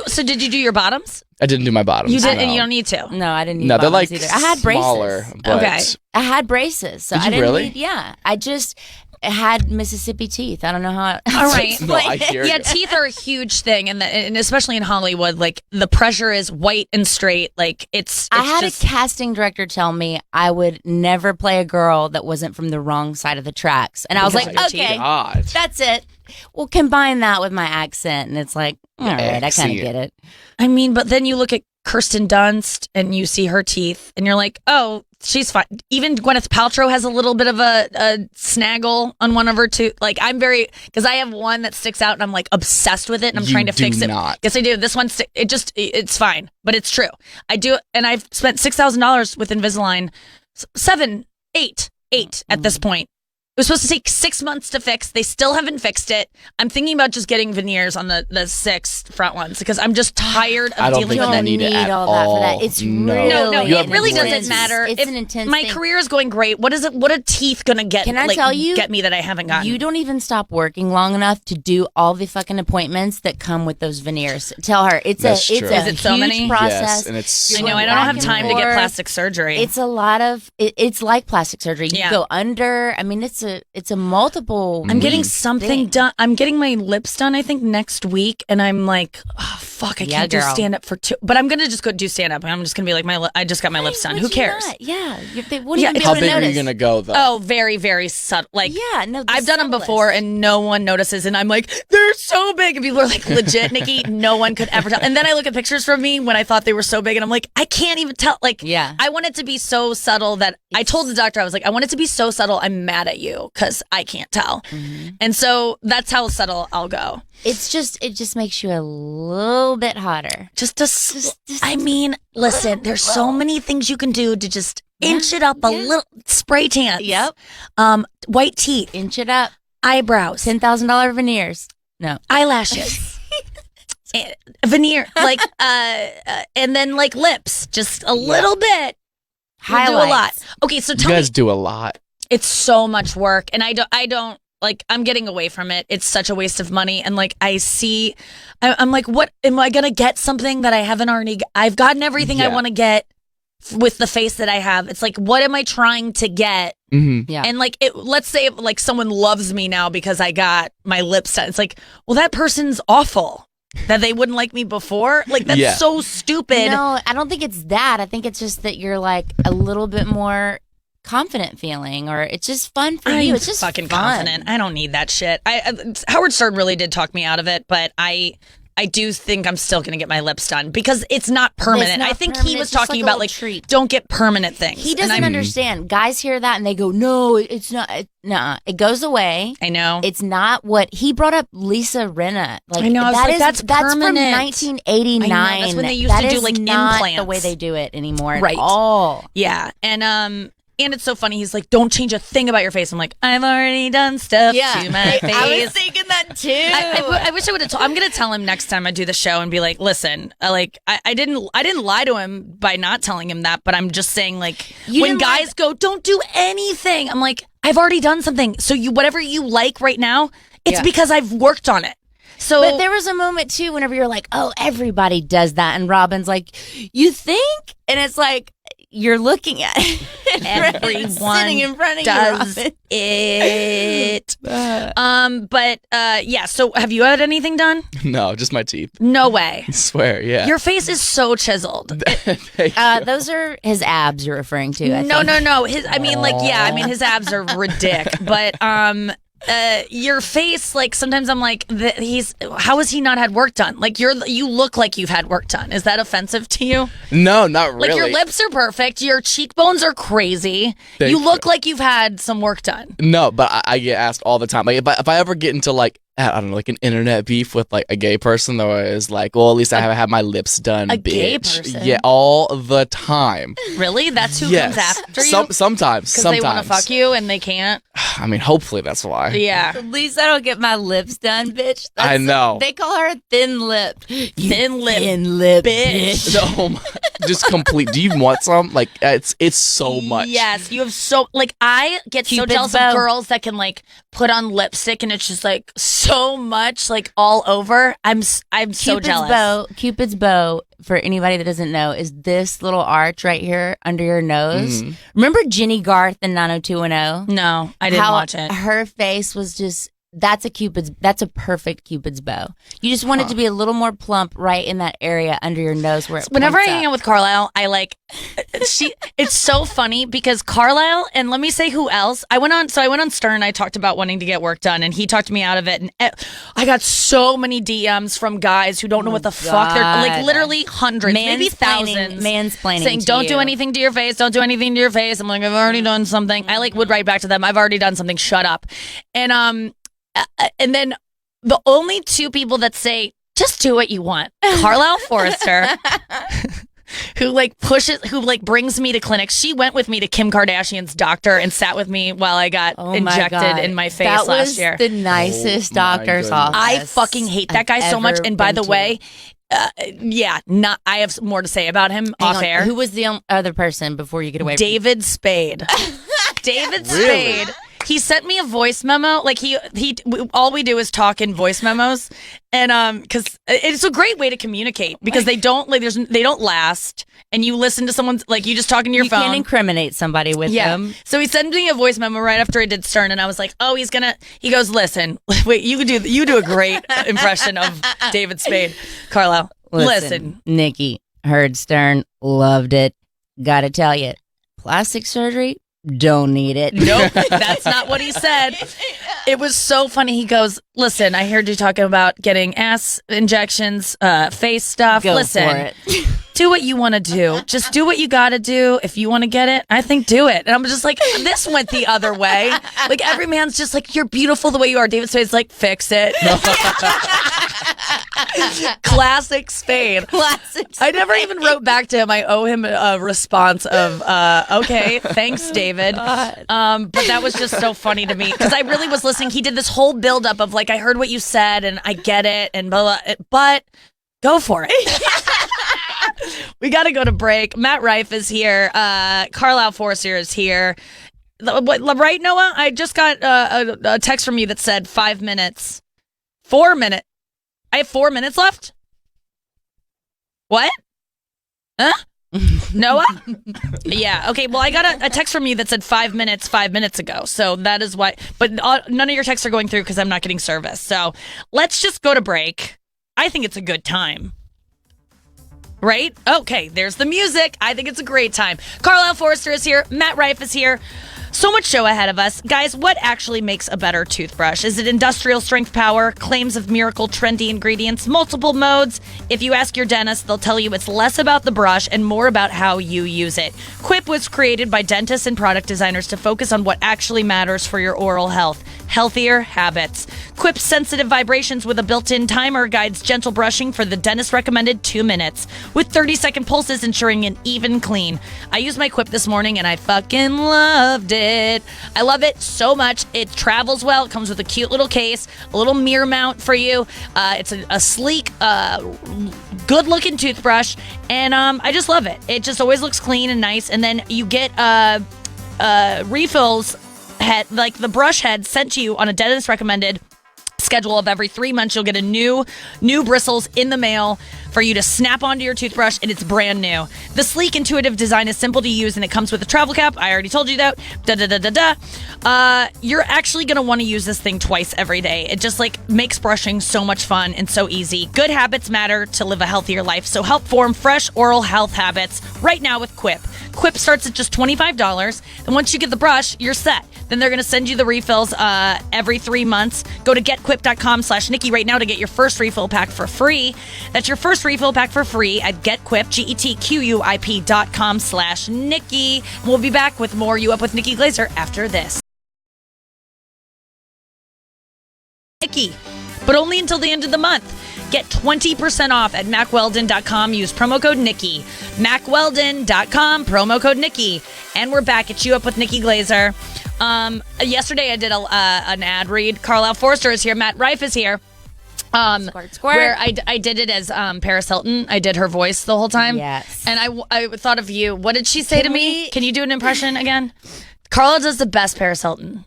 So did you do your bottoms? I didn't do my bottoms. You did, no. and you don't need to. No, I didn't need No, they're bottoms like either. I had braces. smaller, but Okay. I had braces. So Did I you didn't really? need, yeah. I just, had Mississippi teeth. I don't know how. All right. No, I hear Yeah, you. teeth are a huge thing, and especially in Hollywood, like the pressure is white and straight. Like it's I had just, a casting director tell me I would never play a girl that wasn't from the wrong side of the tracks, and I was like, Because of your okay, teeth. God. that's it. Well, combine that with my accent, and it's like, all right, I kind Accent. of get it. I mean, but then you look at Kirsten Dunst and you see her teeth, and you're like, oh, she's fine. Even Gwyneth Paltrow has a little bit of a snaggle on one of her tooth. Like because I have one that sticks out, and I'm like obsessed with it, and I'm You trying to do fix it. not. Yes, I do. This one, it's fine, but it's true. I do, and I've spent $6,000 with Invisalign, 7, 8 at this point. It was supposed to take 6 months to fix. They still haven't fixed it. I'm thinking about just getting veneers on the 6 front ones because I'm just tired of I don't dealing think with you it. need it at all that for that. all. It's No. really No, You it have really great doesn't teeth. matter. It's If an intense my thing. career is going great. What a teeth gonna get? Can I like, tell you? Get me that I haven't gotten. You don't even stop working long enough to do all the fucking appointments that come with those veneers. Tell her it's That's a true. it's Is a it so huge many? process. Yes, and it's I so know. I don't back have and time to get forth. plastic surgery. It's a lot of it's like plastic surgery. You Yeah. go under. I mean, it's a multiple. I'm getting week something thing. done. I'm getting my lips done, I think, next week. And I'm like, oh, fuck, I Yeah, can't do girl. stand up for 2. But I'm going to just go do stand up. I'm just going to be like, I just got my lips done. Why Who would you cares? not? Yeah, they wouldn't Yeah, even be How able to big are notice. you gonna go though? Oh, very, very subtle. Like, Yeah, no, the I've done them subtlest. before and no one notices. And I'm like, they're so big. And people are like, legit, Nikki, no one could ever tell. And then I look at pictures from me when I thought they were so big and I'm like, I can't even tell. Like, Yeah. I want it to be so subtle that I told the doctor, I was like, I want it to be so subtle. I'm mad at you because I can't tell. And so that's how subtle I'll go. It just makes you a little bit hotter. I mean, listen, there's so many things you can do to just inch it up a little. Spray tan. Yep. White teeth, Inch it up. eyebrows, $10,000 veneers. No. eyelashes, veneer, like, and then like lips, just a little bit. We'll do a lot. Highlights. Okay, so You tell me, guys do a lot. it's so much work, and I don't like. I'm getting away from it. It's such a waste of money, and like I'm like, what am I gonna get? Something that I haven't already? I've gotten everything I Yeah. want to get with the face that I have. It's like, what am I trying to get? Mm-hmm. Yeah. And like, let's say like someone loves me now because I got my lips done. It's like, well, that person's awful. That they wouldn't like me before. Like that's Yeah. so stupid. No, I don't think it's that. I think it's just that you're like a little bit more confident feeling, or it's just fun for I'm you. It's just fucking fun. confident. I don't need that shit. Howard Stern really did talk me out of it, but I do think I'm still going to get my lips done because it's not permanent. It's not I think he permanent. was It's just talking like a about little like treat. don't get permanent things. He And doesn't I'm- understand. Guys hear that and they go, "No, it's not. Nuh-uh. It goes away. I know. It's not what he brought up." Lisa Rinna, like I know, I was like, that's from permanent. 1989. I know, that's when they used That to do, is like, not implants. the way they do it anymore Right. at all. Yeah, and it's so funny. He's like, "Don't change a thing about your face." I'm like, "I've already done stuff to my face." I was thinking that too. I wish I would have told. I'm gonna tell him next time I do the show and be like, "Listen, I didn't lie to him by not telling him that, but I'm just saying like You when didn't lie- guys go, don't do anything." I'm like, I've already done something. So whatever you like right now, it's Yeah. because I've worked on it. So But there was a moment too whenever you're like, "Oh, everybody does that," and Robin's like, "You think?" And it's like you're looking at it. everyone sitting in front of does you, Robin. it. But yeah. So have you had anything done? No, just my teeth. No way. I swear, yeah. Your face is so chiseled. Thank you. Those are his abs you're referring to. I No, think. no. I mean, his abs are ridiculous. But your face, like sometimes I'm like, how has he not had work done? Like you look like you've had work done. Is that offensive to you? No, not really. Like your lips are perfect. Your cheekbones are crazy. Thank you look you. like you've had some work done. No, but I get asked all the time. Like if I ever get into like I don't know, like an internet beef with like a gay person, though, is like, well, at least I haven't had my lips done, A bitch. gay person? Yeah, all the time. Really? That's who Yes. comes after you? Sometimes. Because they want to fuck you and they can't. I mean, hopefully that's why. Yeah. At least I don't get my lips done, bitch. I know. They call her a thin lip. Thin lip, Thin lip, bitch. No, just complete. Do you want some? Like it's so much. Yes, you have so like I get so Cupid's jealous bow. of girls that can like put on lipstick and it's just like so much like all over. I'm so jealous. Cupid's bow for anybody that doesn't know, is this little arch right here under your nose. Mhm. Remember Ginny Garth in 90210? No, I didn't watch it. Her face was just, that's a perfect Cupid's bow. You just want it to be a little more plump right in that area under your nose where it Whenever I points hang up. out with Carlisle, it's so funny because Carlisle, and let me say who else. I went on Stern. I talked about wanting to get work done, and he talked me out of it. And I got so many DMs from guys who don't know what the fuck they're like. Literally hundreds, maybe thousands, mansplaining, saying, "Don't do anything to your face. Don't do anything to your face." I'm like, I've already done something. I would write back to them. I've already done something. Shut up. And then the only two people that say, just do what you want. Carlisle Forrester, who brings me to clinics. She went with me to Kim Kardashian's doctor and sat with me while I got injected in my face last year. That was the nicest doctor's office. I fucking hate that guy so much. And by the way, I have more to say about him off air. Who was the other person before you get away? David Spade. David Spade. He sent me a voice memo. Like all we do is talk in voice memos, and because it's a great way to communicate because they don't last, and you listen to someone's you just talking to your phone. You can't incriminate somebody with them. So he sent me a voice memo right after I did Stern, and I was like, oh, he goes, listen, wait, you do a great impression of David Spade, Carlisle. Listen, Nikki, heard Stern, loved it. Gotta tell you, plastic surgery. Don't need it. Nope, that's not what he said. It was so funny. He goes, listen, I heard you talking about getting ass injections, face stuff. Listen, for it. Do what you want to do. Just do what you got to do. If you want to get it, I think do it. And I'm just like, this went the other way. Like every man's just like, you're beautiful the way you are. David Spade's like, fix it. Classic Spade. I never even wrote back to him. I owe him a response of, okay, thanks, David. But that was just so funny to me because I really was listening. He did this whole buildup of I heard what you said and I get it and blah, blah, but go for it. We got to go to break. Matt Rife is here. Carlisle Forrester is here. Right, Noah? I just got a text from you that said 5 minutes. 4 minutes. I have 4 minutes left? What? Huh? Noah? Yeah. Okay. Well, I got a text from you that said 5 minutes 5 minutes ago. So that is why. But none of your texts are going through because I'm not getting service. So let's just go to break. I think it's a good time. Right? Okay, there's the music. I think it's a great time. Carlisle Forrester is here. Matt Rife is here. So much show ahead of us. Guys, what actually makes a better toothbrush? Is it industrial strength power, claims of miracle trendy ingredients, multiple modes? If you ask your dentist, they'll tell you it's less about the brush and more about how you use it. Quip was created by dentists and product designers to focus on what actually matters for your oral health. Healthier habits. Quip's sensitive vibrations with a built-in timer guides gentle brushing for the dentist recommended 2 minutes, with 30-second pulses ensuring an even clean. I used my Quip this morning and I fucking loved it. I love it so much. It travels well. It comes with a cute little case, a little mirror mount for you. It's a sleek, good-looking toothbrush, and I just love it. It just always looks clean and nice, and then you get refills. The brush head sent to you on a dentist recommended schedule of every 3 months. You'll get a new bristles in the mail for you to snap onto your toothbrush, and it's brand new. The sleek, intuitive design is simple to use, and it comes with a travel cap. I already told you that. You're actually going to want to use this thing twice every day. It just makes brushing so much fun and so easy. Good habits matter to live a healthier life, so help form fresh oral health habits right now with Quip. Quip starts at just $25, and once you get the brush, you're set. Then they're going to send you the refills every 3 months. Go to getquip.com/Nikki right now to get your first refill pack for free. That's your first refill pack for free at getquip, getquip.com/Nikki. We'll be back with more You Up with Nikki Glaser after this. Nikki, but only until the end of the month. Get 20% off at MacWeldon.com. Use promo code Nikki. MacWeldon.com, promo code Nikki. And we're back at You Up with Nikki Glaser. Yesterday I did an ad read. Carlisle Forrester is here. Matt Rife is here. Squirt. Where I did it as Paris Hilton. I did her voice the whole time. Yes. And I thought of you. What did she say to me? Can you do an impression again? Carla does the best Paris Hilton.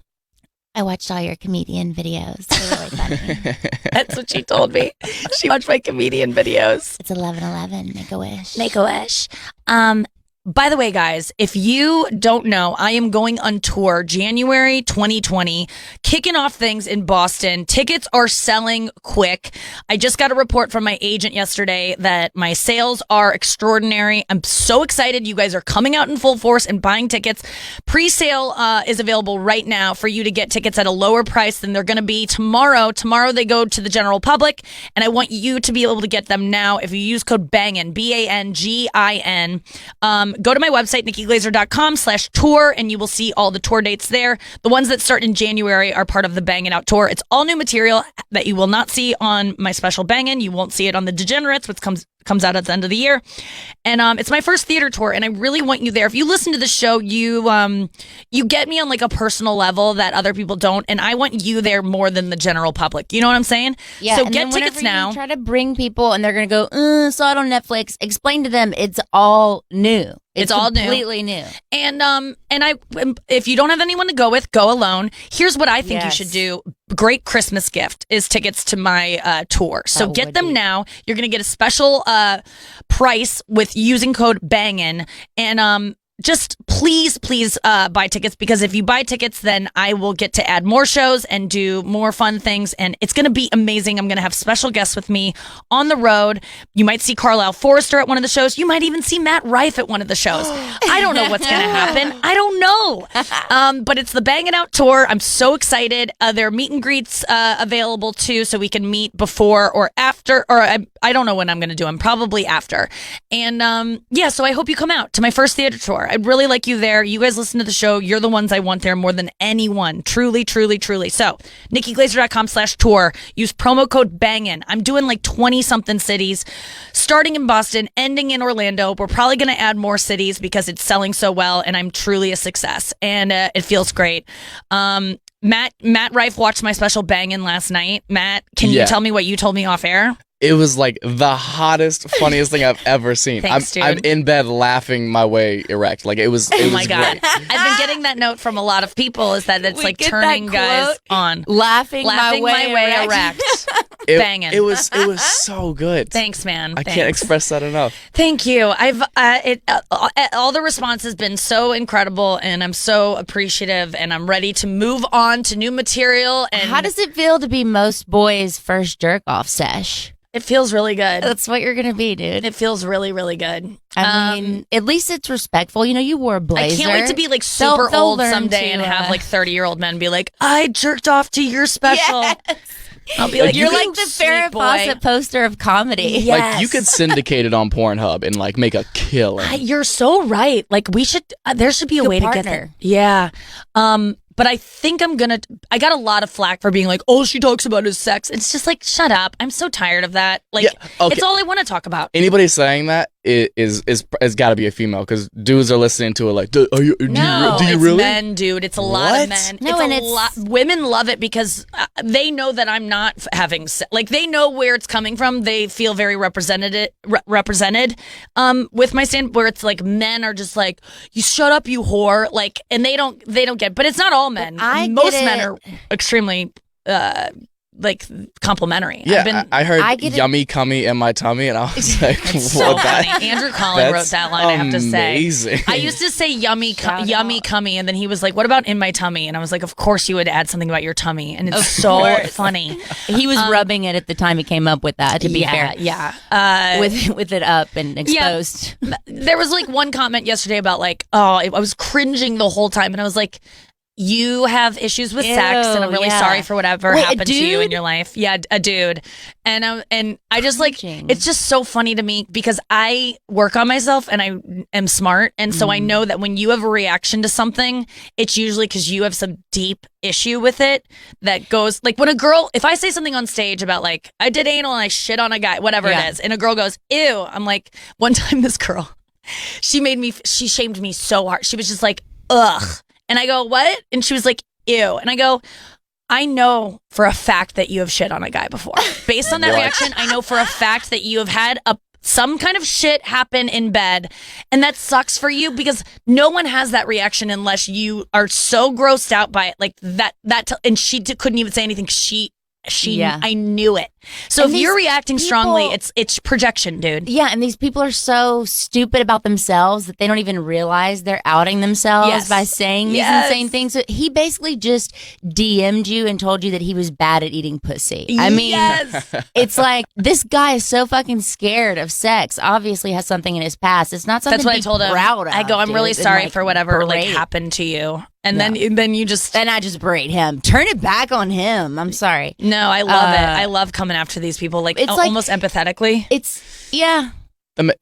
I watched all your comedian videos. They're really funny. That's what she told me. She watched my comedian videos. It's 11/11. Make a wish. Make a wish. By the way, guys, if you don't know, I am going on tour January 2020, kicking off things in Boston. Tickets are selling quick. I just got a report from my agent yesterday that my sales are extraordinary. I'm so excited. You guys are coming out in full force and buying tickets. Pre-sale is available right now for you to get tickets at a lower price than they're going to be tomorrow. Tomorrow they go to the general public, and I want you to be able to get them now if you use code BANGIN, BANGIN. Go to my website, nikkiglaser.com/tour, and you will see all the tour dates there. The ones that start in January are part of the Bangin' Out tour. It's all new material that you will not see on my special Bangin'. You won't see it on the Degenerates, which comes out at the end of the year. And it's my first theater tour, and I really want you there. If you listen to the show, you get me on like a personal level that other people don't, and I want you there more than the general public. You know what I'm saying? Yeah. So and get tickets now. You try to bring people, and they're gonna go, saw it on Netflix. Explain to them it's all new. It's all new. Completely new. And if you don't have anyone to go with, go alone. Here's what I think you should do. Great Christmas gift is tickets to my tour. So get them now. You're going to get a special price with using code BANGIN. And just please buy tickets, because if you buy tickets, then I will get to add more shows and do more fun things, and it's going to be amazing. I'm going to have special guests with me on the road. You might see Carlisle Forrester at one of the shows. You might even see Matt Rife at one of the shows. I don't know what's going to happen. I don't know. But it's the Bangin' Out tour. I'm so excited. There are meet and greets available too, so we can meet before or after, or I don't know when I'm going to do them. Probably after. And so I hope you come out to my first theater tour. I'd really like you there. You guys listen to the show. You're the ones I want there more than anyone. Truly, truly, truly. So, nikkiglaser.com/tour. Use promo code BANGIN. I'm doing like 20-something cities, starting in Boston, ending in Orlando. We're probably going to add more cities because it's selling so well, and I'm truly a success. And it feels great. Matt Rife watched my special Bangin' last night. Matt, can you tell me what you told me off air? It was like the hottest, funniest thing I've ever seen. Thanks, dude. I'm in bed laughing my way erect. Like it was oh my was God. great. I've been getting that note from a lot of people, is that it's like turning guys on. Laughing my way erect. Banging. It was so good. Thanks, man. I can't express that enough. Thank you. I've all the response has been so incredible, and I'm so appreciative, and I'm ready to move on to new material. And how does it feel to be most boys' first jerk off sesh? It feels really good. That's what you're gonna be, dude. It feels really, really good. I mean, at least it's respectful. You know, you wore a blazer. I can't wait to be like super They'll old learn someday and to, have like 30-year-old men be like, I jerked off to your special. Yes. I'll be like, you're you like the Farrah Fawcett poster of comedy. Yes. Like you could syndicate it on Pornhub and like make a killer. You're so right. Like we should. There should be a way to get there. Yeah. But I think I got a lot of flack for being like, all she talks about is sex. It's just like, shut up. I'm so tired of that. Like, it's all I want to talk about. Anybody saying that is got to be a female, because dudes are listening to it like, do you it's really? Men, dude. It's a lot of men. No, it's a lot. Women love it because they know that I'm not having sex. Like, they know where it's coming from. They feel very represented with my stand, where it's like men are just like, you shut up, you whore. Like, and they don't get. But it's not all men. Most men are extremely like complimentary. Yeah, I heard yummy cummy in my tummy, and I was like, it's so funny. Andrew Collin wrote that line. I have to say, amazing. I used to say yummy cummy, and then he was like, what about in my tummy? And I was like, of course you would add something about your tummy, and it's so funny. He was rubbing it at the time he came up with that, to be fair. Yeah. With it up and exposed. Yeah. There was like one comment yesterday about like, I was cringing the whole time, and I was like, you have issues with sex, and I'm really sorry for whatever happened to you in your life. Yeah, a dude. And I just like, it's just so funny to me because I work on myself and I am smart. And so I know that when you have a reaction to something, it's usually because you have some deep issue with it that goes like when a girl, if I say something on stage about like, I did anal and I shit on a guy, whatever it is, and a girl goes, ew. I'm like, one time this girl, she shamed me so hard. She was just like, ugh. And I go, what? And she was like, ew. And I go, I know for a fact that you have shit on a guy before. Based on that reaction, I know for a fact that you have had some kind of shit happen in bed, and that sucks for you because no one has that reaction unless you are so grossed out by it, like that. And she couldn't even say anything. I knew it. So And if you're these reacting strongly, people- it's projection, dude. Yeah, and these people are so stupid about themselves that they don't even realize they're outing themselves Yes. by saying these Yes. insane things. So he basically just DM'd you and told you that he was bad at eating pussy. I mean, yes. it's like this guy is so fucking scared of sex. Obviously, has something in his past. It's not something That's what to I be told him. proud of. I go, I'm dude, really and, sorry like, for whatever like berate. happened to you, and then you just. Then I just berate him. Turn it back on him. I'm sorry. No, I love it. I love coming after these people, like, It's like- almost empathetically. Yeah.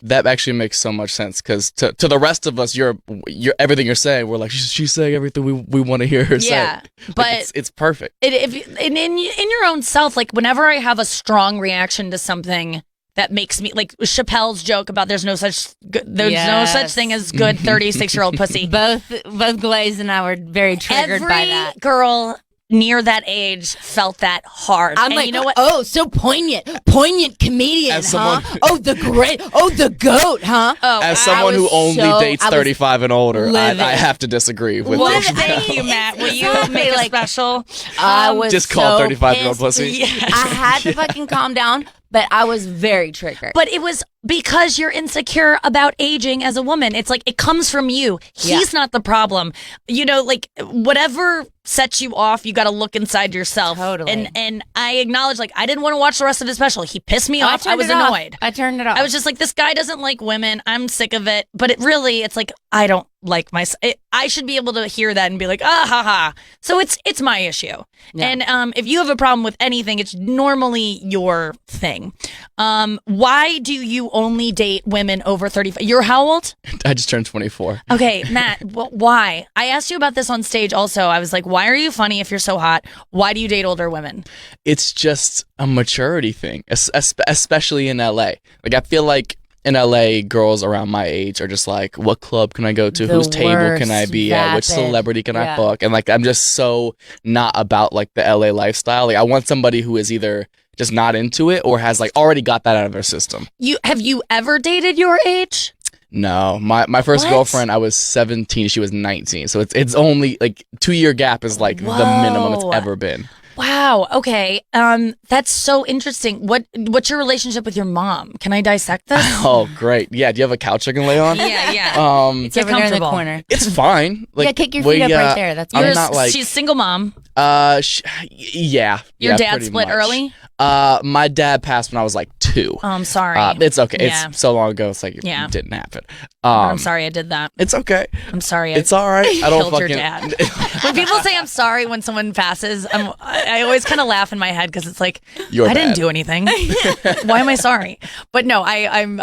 That actually makes so much sense because to the rest of us, you're everything you're saying. We're like, she's saying everything we want to hear her say. Yeah, Like, but it's perfect. in your own self, like whenever I have a strong reaction to something that makes me like Chappelle's joke about there's no such thing as good 36-year-old pussy. Both Glaze and I were very triggered by Every that. girl near that age felt that hard. I'm and like, you know what? oh, so poignant comedian, As huh? someone- The goat, huh? Oh, As I someone who was only so- dates I was 35 and older, livid. I have to disagree with well, this. thank you, Matt. Will you Exactly, make a like- special? I was Just call so 35-year-old pissed. pussy. Yeah. I had to fucking calm down, but I was very triggered. But it was because you're insecure about aging as a woman. It's like it comes from you. He's not the problem. You know, like whatever sets you off, you got to look inside yourself. Totally. And I acknowge, like, I didn't want to watch the rest of his special. He pissed me off. I was annoyed. I turned it off. I was just like, this guy doesn't like women. I'm sick of it. But it's like, I don't like myself. I should be able to hear that and be like, ah, ha, ha. So it's my issue. Yeah. And if you have a problem with anything, it's normally your thing. Why do you only date women over 35? You're how old? I just turned 24. Okay, Matt, why? I asked you about this on stage also. I was like, why are you funny if you're so hot? Why do you date older women? It's just a maturity thing, especially in LA. Like, I feel like in LA, girls around my age are just like, what club can I go to? The Whose table can I worst, be at? Which vapid. celebrity can I Yeah. fuck? And like, I'm just so not about like the LA lifestyle. Like, I want somebody who is either just not into it or has like already got that out of their system. Have you ever dated your age? No, my first What? girlfriend, I was 17, she was 19. So it's only like 2-year gap is like the minimum it's Whoa. ever been. Wow. Okay. That's so interesting. What's your relationship with your mom? Can I dissect this? Oh, great. Yeah, do you have a couch I can lay on? Yeah. it's Get over there in the comfortable. corner. It's fine. Like, Yeah, kick your feet up right there. That's I'm You're not like she's single mom. yeah. Your yeah, dad pretty split much. early? My dad passed when I was like 2. Oh, I'm sorry. It's okay. Yeah. It's so long ago. It's like Yeah. it didn't happen. I'm sorry I did that. It's okay. I'm sorry. It's all right. I don't killed fucking. your dad. When people say I'm sorry when someone passes, I always kind of laugh in my head because it's like Your I didn't bad. do anything. Why am I sorry? But no, I'm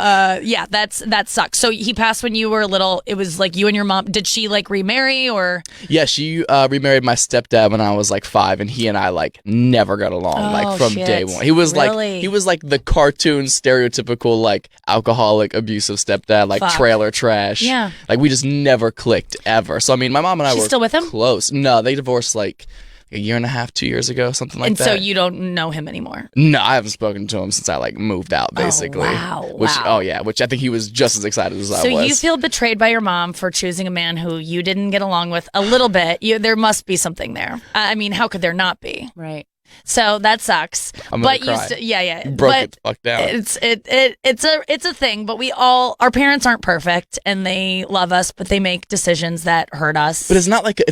yeah, that sucks. So he passed when you were little. It was like you and your mom. Did she like remarry or? Yeah, she remarried my stepdad when I was like 5, and he and I like never got along Oh, like from shit. day one. He was Really? like the cartoon stereotypical like alcoholic abusive stepdad, like Fuck. trailer trash. Yeah. Like we just never clicked ever. So I mean, my mom and I She's were still with him? close. No, they divorced like a year and a half, 2 years ago, something like And that. so you don't know him anymore. No, I haven't spoken to him since I like moved out, basically. wow, Which wow. oh yeah, which I think he was just as excited as I So was. you feel betrayed by your mom for choosing a man who you didn't get along with a little bit. There must be something there. I mean, how could there not be? Right. So that sucks. I'm gonna But cry. yeah. You broke but it the fuck down. it's a thing. But our parents aren't perfect and they love us, but they make decisions that hurt us. But it's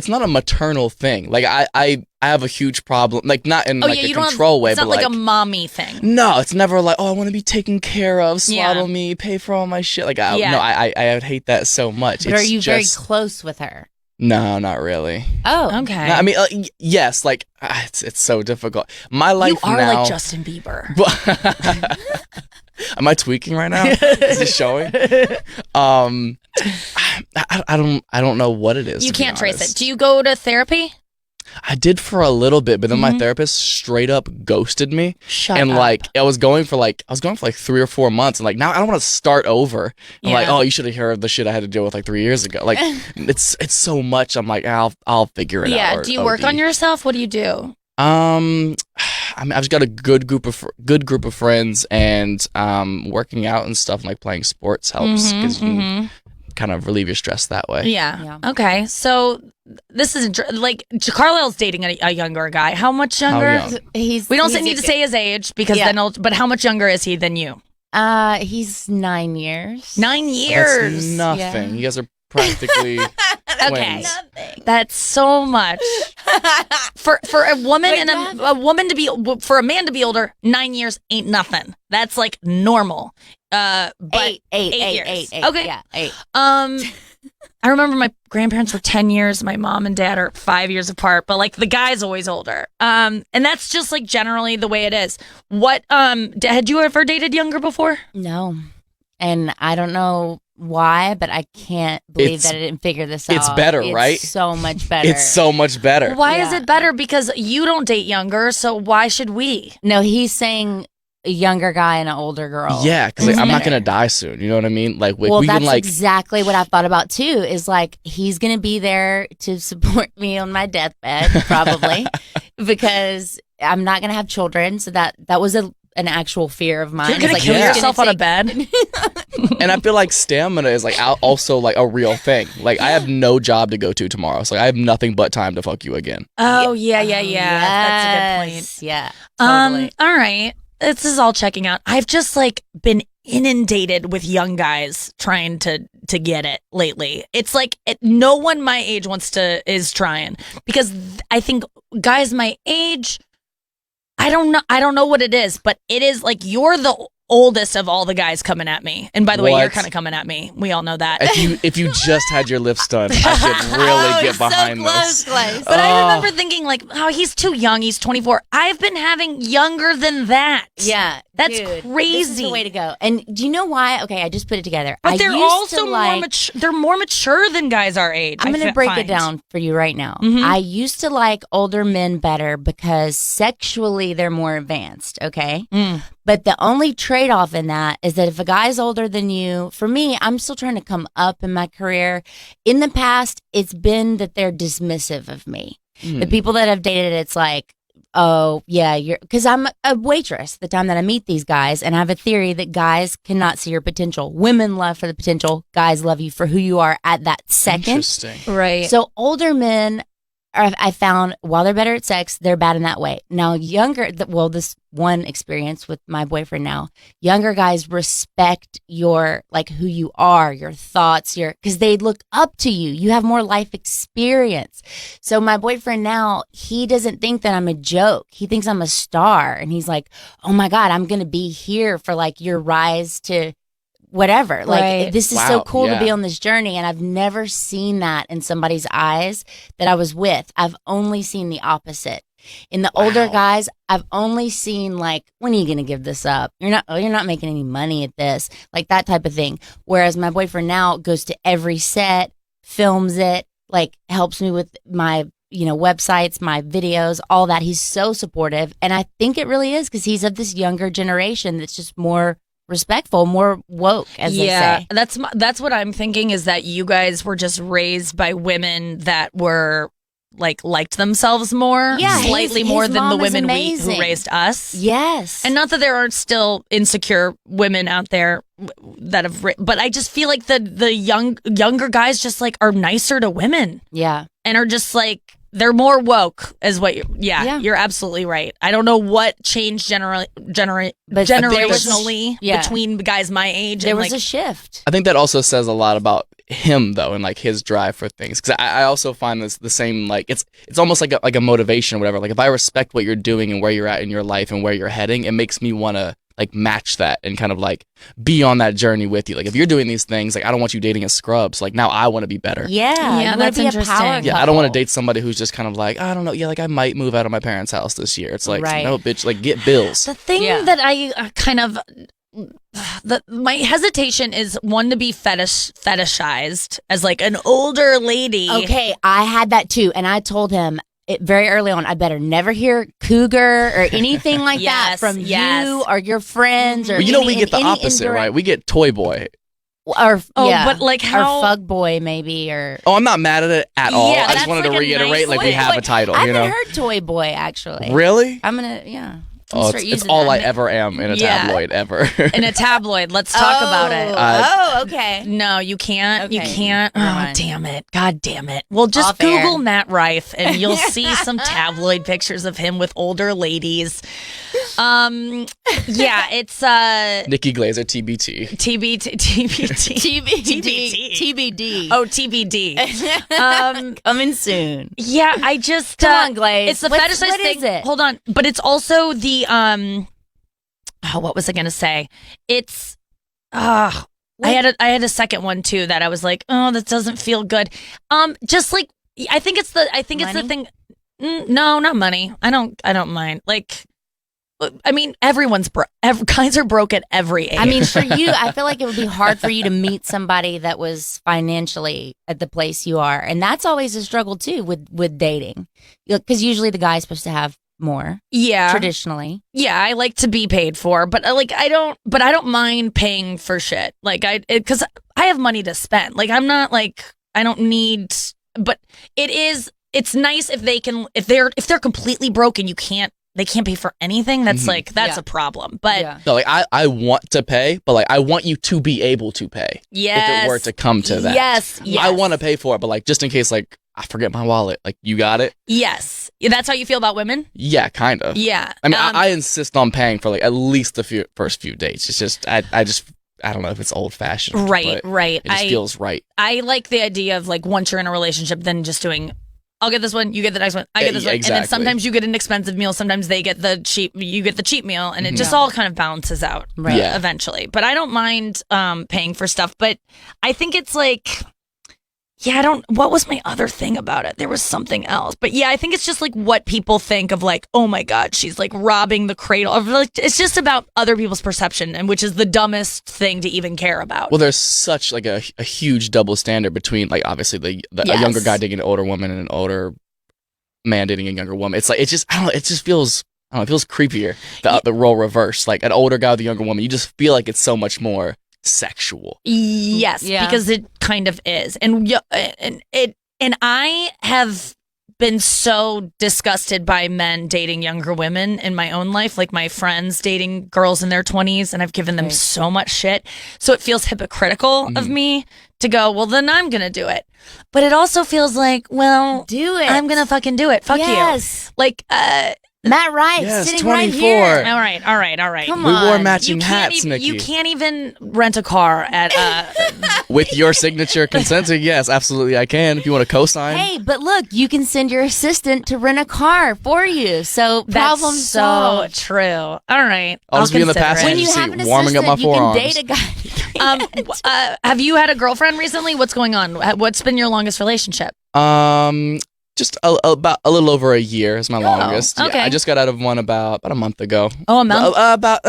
not a maternal thing. Like I have a huge problem. Like not in like a you don't control way, It's but not like a mommy thing. no, it's never like, oh, I want to be taken care of, Yeah. swaddle me, pay for all my shit. Like I Yeah. no, I would hate that so much. But It's are you very just, close with her? No, not really. Oh. Okay. No, I mean, yes, like it's so difficult. My life you are now. like Justin Bieber. Am I tweaking right now? Is it showing? I don't know what it is. You to be can't trace honest. it. Do you go to therapy? I did for a little bit, but then my therapist straight up ghosted me. Shut And up. like I was going for like 3 or 4 months, and like now I don't want to start over. I'm like, Yeah. oh, you should have heard the shit I had to deal with like 3 years ago. Like it's so much. I'm like, I'll figure it out. Yeah. or Do you work OD. on yourself? What do you do? I mean, I've just got a good group of friends, and working out and stuff, like playing sports helps because you can kind of relieve your stress that way. Yeah. Okay. So this is like Carlisle's dating a younger guy. How much younger? How young? We don't need to say his age because then. But how much younger is he than you? He's 9 years. 9 years. That's nothing. You guys are practically okay. twins. That's so much for a woman for a man to be older. 9 years ain't nothing. That's like normal. But eight years. Okay. Yeah, 8. I remember my grandparents were 10 years. My mom and dad are 5 years apart, but like the guy's always older. And that's just like generally the way it is. What, had you ever dated younger before? No. And I don't know why, but I can't believe that I didn't figure this out. It's better, right? It's so much better. It's so much better. Why is it better? Because you don't date younger, so why should we? No, he's saying a younger guy and an older girl. Yeah, because like, I'm not gonna die soon. You know what I mean? Like, well, we that's can, like, exactly what I thought about too. Is like he's gonna be there to support me on my deathbed, probably, because I'm not gonna have children. So that was an actual fear of mine. You're gonna like, kill he's yourself gonna on a bed. And I feel like stamina is like also like a real thing. Like I have no job to go to tomorrow, so I have nothing but time to fuck you again. Oh yeah. That's a good point. Yeah. Totally. All right. This is all checking out. I've just like been inundated with young guys trying to get it lately. It's like no one my age is trying, because I think guys my age, I don't know what it is, but it is like you're the oldest of all the guys coming at me. And by the way, you're kind of coming at me. We all know that. If you just had your lips done, I could really get behind this. But I remember thinking like, oh, he's too young. He's 24. I've been having younger than that. Yeah. That's dude, crazy. This is the way to go. And do you know why? Okay, I just put it together. But they're also more mature. They're more mature than guys our age. I'm going to break it down for you right now. I used to like older men better because sexually they're more advanced, okay? But the only trade-off in that is that if a guy's older than you, for me, I'm still trying to come up in my career. In the past, it's been that they're dismissive of me. The people that I've dated, it's like, oh, yeah, because I'm a waitress the time that I meet these guys, and I have a theory that guys cannot see your potential. Women love for the potential. Guys love you for who you are at that second. Interesting. Right. So older men, I found, while they're better at sex, they're bad in that way. Now, this one experience with my boyfriend now, younger guys respect your, like, who you are, your thoughts, because they look up to you. You have more life experience. So my boyfriend now, he doesn't think that I'm a joke. He thinks I'm a star. And he's like, oh my God, I'm going to be here for like your rise to whatever. Like, this is so cool to be on this journey. And I've never seen that in somebody's eyes that I was with. I've only seen the opposite. In the older guys, I've only seen like, when are you going to give this up? You're not making any money at this, like that type of thing. Whereas my boyfriend now goes to every set, films it, like helps me with my, websites, my videos, all that. He's so supportive. And I think it really is because he's of this younger generation that's just more respectful, more woke, as they say. That's what I'm thinking, is that you guys were just raised by women that were liked themselves more, slightly more than the women who raised us. Yes. And not that there aren't still insecure women out there that have, but I just feel like the younger guys just like are nicer to women. Yeah. And are just like, they're more woke, is what you're absolutely right. I don't know what changed generationally between guys my age. There was a shift. I think that also says a lot about him though, and like his drive for things. Because I also find this the same, like it's almost like a motivation or whatever. Like if I respect what you're doing and where you're at in your life and where you're heading, it makes me want to like match that and kind of like be on that journey with you. Like if you're doing these things, like I don't want you dating a scrub. So like now I want to be better. Yeah, that's interesting. Yeah, I don't want to date somebody who's just kind of like, I don't know. Yeah, like I might move out of my parents' house this year. It's like, no, bitch, like get bills. The thing that I kind of, my hesitation is one to be fetishized as like an older lady. Okay, I had that too, and I told him very early on, I better never hear cougar or anything like that from you or your friends. Or well, we get the opposite, right? We get toy boy. Or but like how or fuck boy maybe or Oh, I'm not mad at it at all. Yeah, I just that's wanted to like a reiterate, nice like we have a title. I You haven't know, heard toy boy actually. really? I'm gonna Oh, it's all I ever am in a Yeah. tabloid ever. in a tabloid? Let's talk about it. Okay. No, you can't. You Okay, can't. never Oh, mind. damn it. God damn it. Well, just Off air. Google Matt Rife and you'll see some tabloid pictures of him with older ladies. Yeah, it's Nikki Glaser, TBT. TBD. Oh, TBD. Coming soon. Yeah, I just Come on, Glaze. It's the What fetishized thing. is it? Hold on, but it's also the what was I gonna say? It's I had a second one too that I was like, oh, that doesn't feel good. Just like I think it's the thing. No, not money. I don't mind. Like, I mean, guys are broke at every age. I mean, for you, I feel like it would be hard for you to meet somebody that was financially at the place you are, and that's always a struggle too with dating, because usually the guy's supposed to have more. Yeah, traditionally. Yeah, I like to be paid for, but I don't mind paying for shit. Like because I have money to spend. Like I'm not like I don't need. But it's nice if they're completely broken. They can't pay for anything. That's that's a problem. But No, like I want to pay, but like I want you to be able to pay. Yes. If it were to come to that. Yes. I want to pay for it, but like just in case like I forget my wallet, like you got it? Yes. That's how you feel about women? Yeah, kind of. Yeah. I mean, I insist on paying for like at least the first few dates. It's just I don't know if it's old fashioned. Right. It just feels right. I like the idea of like once you're in a relationship, then just doing I'll get this one, you get the next one, I get this one. Exactly. And then sometimes you get an expensive meal, sometimes they get you get the cheap meal, and it just all kind of balances out eventually. But I don't mind paying for stuff, but I think it's like what was my other thing about it? There was something else. But yeah, I think it's just like what people think of like, oh my God, she's like robbing the cradle. Of like, it's just about other people's perception, and which is the dumbest thing to even care about. Well, there's such like a huge double standard between like obviously a younger guy dating an older woman and an older man dating a younger woman. It's like it just feels it feels creepier. The role reverse, like an older guy with a younger woman, you just feel like it's so much more sexual. Yes, because it kind of is. And I have been so disgusted by men dating younger women in my own life, like my friends dating girls in their 20s, and I've given them so much shit. So it feels hypocritical of me to go, well, then I'm going to do it. But it also feels like, well, do it. I'm going to fucking do it. Fuck you. Like, Matt Rife, yes, sitting 24. right here. All right. Come We on. wore matching hats, Nikki. You can't even rent a car at with your signature consenting. Yes, absolutely, I can. If you want to co-sign. Hey, but look, you can send your assistant to rent a car for you. So problem That's so solved. true. All right, I'll just be in the consider it. passenger When you seat, have an warming up my assistant, you forearms. can date a guy. Have you had a girlfriend recently? What's going on? What's been your longest relationship? Just about a little over a year is my longest. okay. Yeah, I just got out of one about a month ago. Oh, a month? About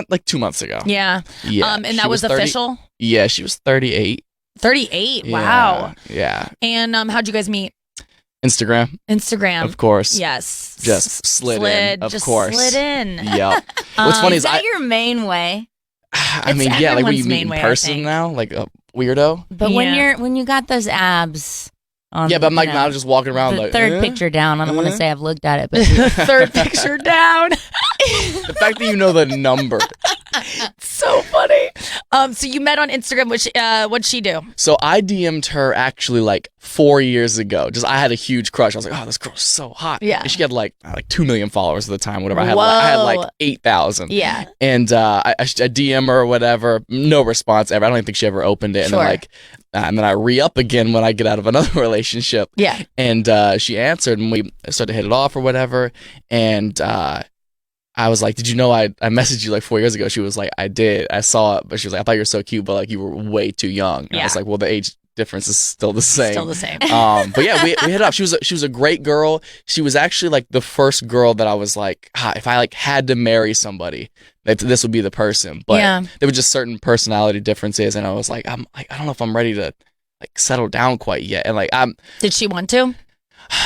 like 2 months ago. Yeah. Yeah. And she that was 30 official? Yeah, she was 38. 38. Yeah, Wow. Yeah. And how'd you guys meet? Instagram, Instagram. of course. Yes. Just slid in, of just course. slid in. Yep. What's funny Is is that your main way? I mean, yeah, like when you everyone's meet main in way, I person think. now, like a weirdo. But Yeah. when you got those abs on Yeah, but I'm like you know, not just walking around the like third picture down. I don't want to say I've looked at it, but Third picture down. The fact that you know the number. So funny. So you met on Instagram. What'd she do? So I DM'd her actually like 4 years ago. Just I had a huge crush. I was like, oh, this girl's so hot. Yeah. And she had like 2 million followers at the time. Whatever. I had like 8,000. Yeah. And I DM her or whatever. No response ever. I don't even think she ever opened it. Sure. And then I re-up again when I get out of another relationship. Yeah. And she answered, and we started to hit it off or whatever. And I was like, did you know I messaged you like 4 years ago? She was like, I did. I saw it. But she was like, I thought you were so cute, but like you were way too young. And I was like, well, the age difference is still the same. Still the same. But yeah, we hit it off. She was a great girl. She was actually like the first girl that I was like, if I like had to marry somebody, that this would be the person. But there were just certain personality differences, and I was like, I don't know if I'm ready to like settle down quite yet. And like Did she want to?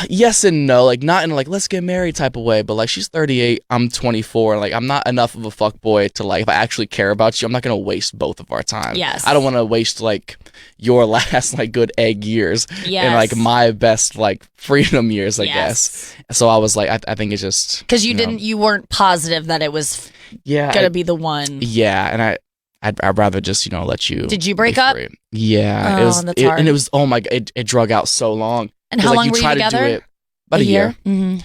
Yes and no, like not in like let's get married type of way, but like she's 38, I'm 24, like I'm not enough of a fuck boy to like if I actually care about you, I'm not gonna waste both of our time. Yes. I don't want to waste like your last like good egg years Yes. and like my best like freedom years, I Yes. guess. So I was like, I think it's just Because you weren't positive that it was gonna be the one. Yeah, and I'd rather just let you. Did you break be up? free. Yeah, Oh, that's hard. and it was oh my god, it drug out so long. And how long were you try together? To do it, about a year. Mm-hmm.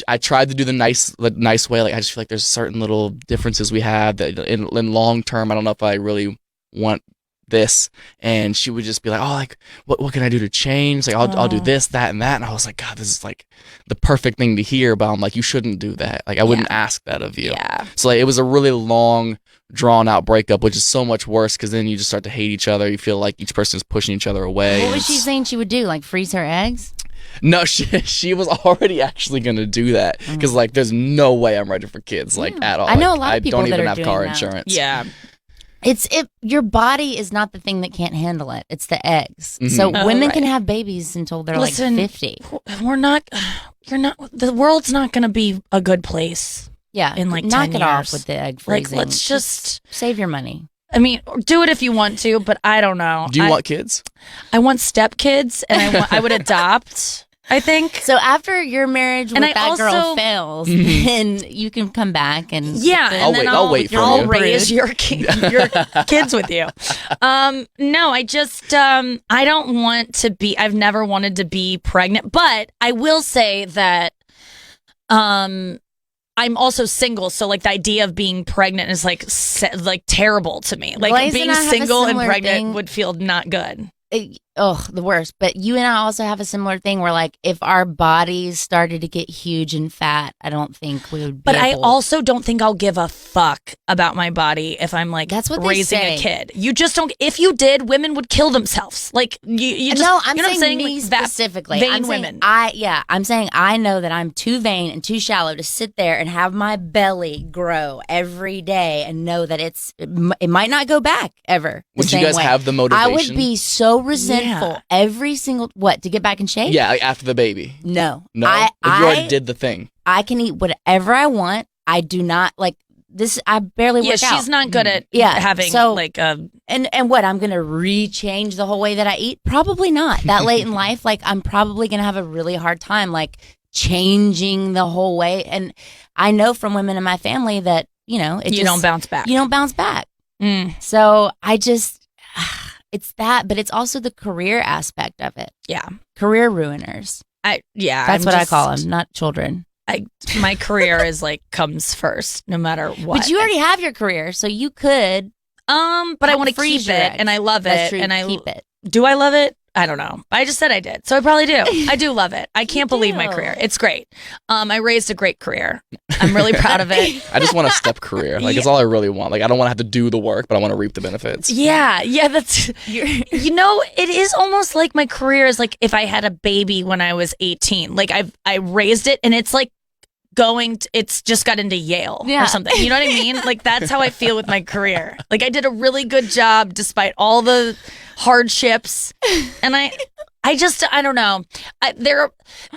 I tried to do the nice way. Like I just feel like there's certain little differences we have that in long term, I don't know if I really want this. And she would just be like, oh, like what can I do to change? Like I'll do this, that, and that. And I was like, God, this is like the perfect thing to hear. But I'm like, you shouldn't do that. Like I wouldn't ask that of you. Yeah. So like it was a really long, drawn out breakup, which is so much worse because then you just start to hate each other. You feel like each person is pushing each other away. What was she saying she would do? Like freeze her eggs? No, she was already actually gonna do that because like there's no way I'm ready for kids like at all. I know Like, a lot of people I don't that even are have doing car that. insurance. Yeah. Your body is not the thing that can't handle it. It's the eggs. Mhm. So Oh, women right. can have babies until they're Listen, like 50. We're not. You're not. The world's not gonna be a good place. Yeah, in, like, knock 10 it off years. with the egg Like, freezing. let's just. save your money. I mean, do it if you want to, but I don't know. Do you want kids? I want stepkids, and I would adopt. I think. So after your marriage with And I that girl also- fails, then you can come back and Yeah, then and then I'll wait for I'll you. raise your kids with you. No, I just I don't want to be. I've never wanted to be pregnant, but I will say that I'm also single, so like the idea of being pregnant is like terrible to me. Like Glaze being and I have a single and similar pregnant thing. would feel not good. the worst. But you and I also have a similar thing where, like, if our bodies started to get huge and fat, I don't think we would. But I also don't think I'll give a fuck about my body if I'm like That's what they raising say. a kid. You just don't. If you did, women would kill themselves. Like you just. No, I'm you know what saying me Like, that specifically. vain I'm saying women. I'm saying I know that I'm too vain and too shallow to sit there and have my belly grow every day and know that it might not go back ever. the Would you same guys way. have the I motivation? would be so resentful Yeah. every single to get back in shape. Yeah, like after the baby. No, No, like you already did the thing. I can eat whatever I want. I do not like this. I barely Yeah, work out. she's not good at Yeah, having so- like a. And what, I'm going to rechange the whole way that I eat? Probably not. That late in life, like, I'm probably going to have a really hard time, like, changing the whole way. And I know from women in my family that, you don't bounce back. You don't bounce back. Mm, So I just, it's that, but it's also the career aspect of it. yeah, Career ruiners. That's what I call them, not children. My career is like comes first, no matter what. But you already have your career, so you could. but I want to freeze keep your it, eggs. and I love That's it, true. and I keep it. Do I love it? I don't know. I just said I did, so I probably do. I do love it. I can't believe my do. career. It's great. I raised a great career. I'm really proud of it. I just want a step career. Like it's all I really want. Like I don't want to have to do the work, but I want to reap the benefits. Yeah, that's it is almost like my career is like if I had a baby when I was 18. Like I raised it and it's like it's just got into Yale Yeah. or something. You know what I mean? Like that's how I feel with my career. Like I did a really good job despite all the hardships. And I don't know.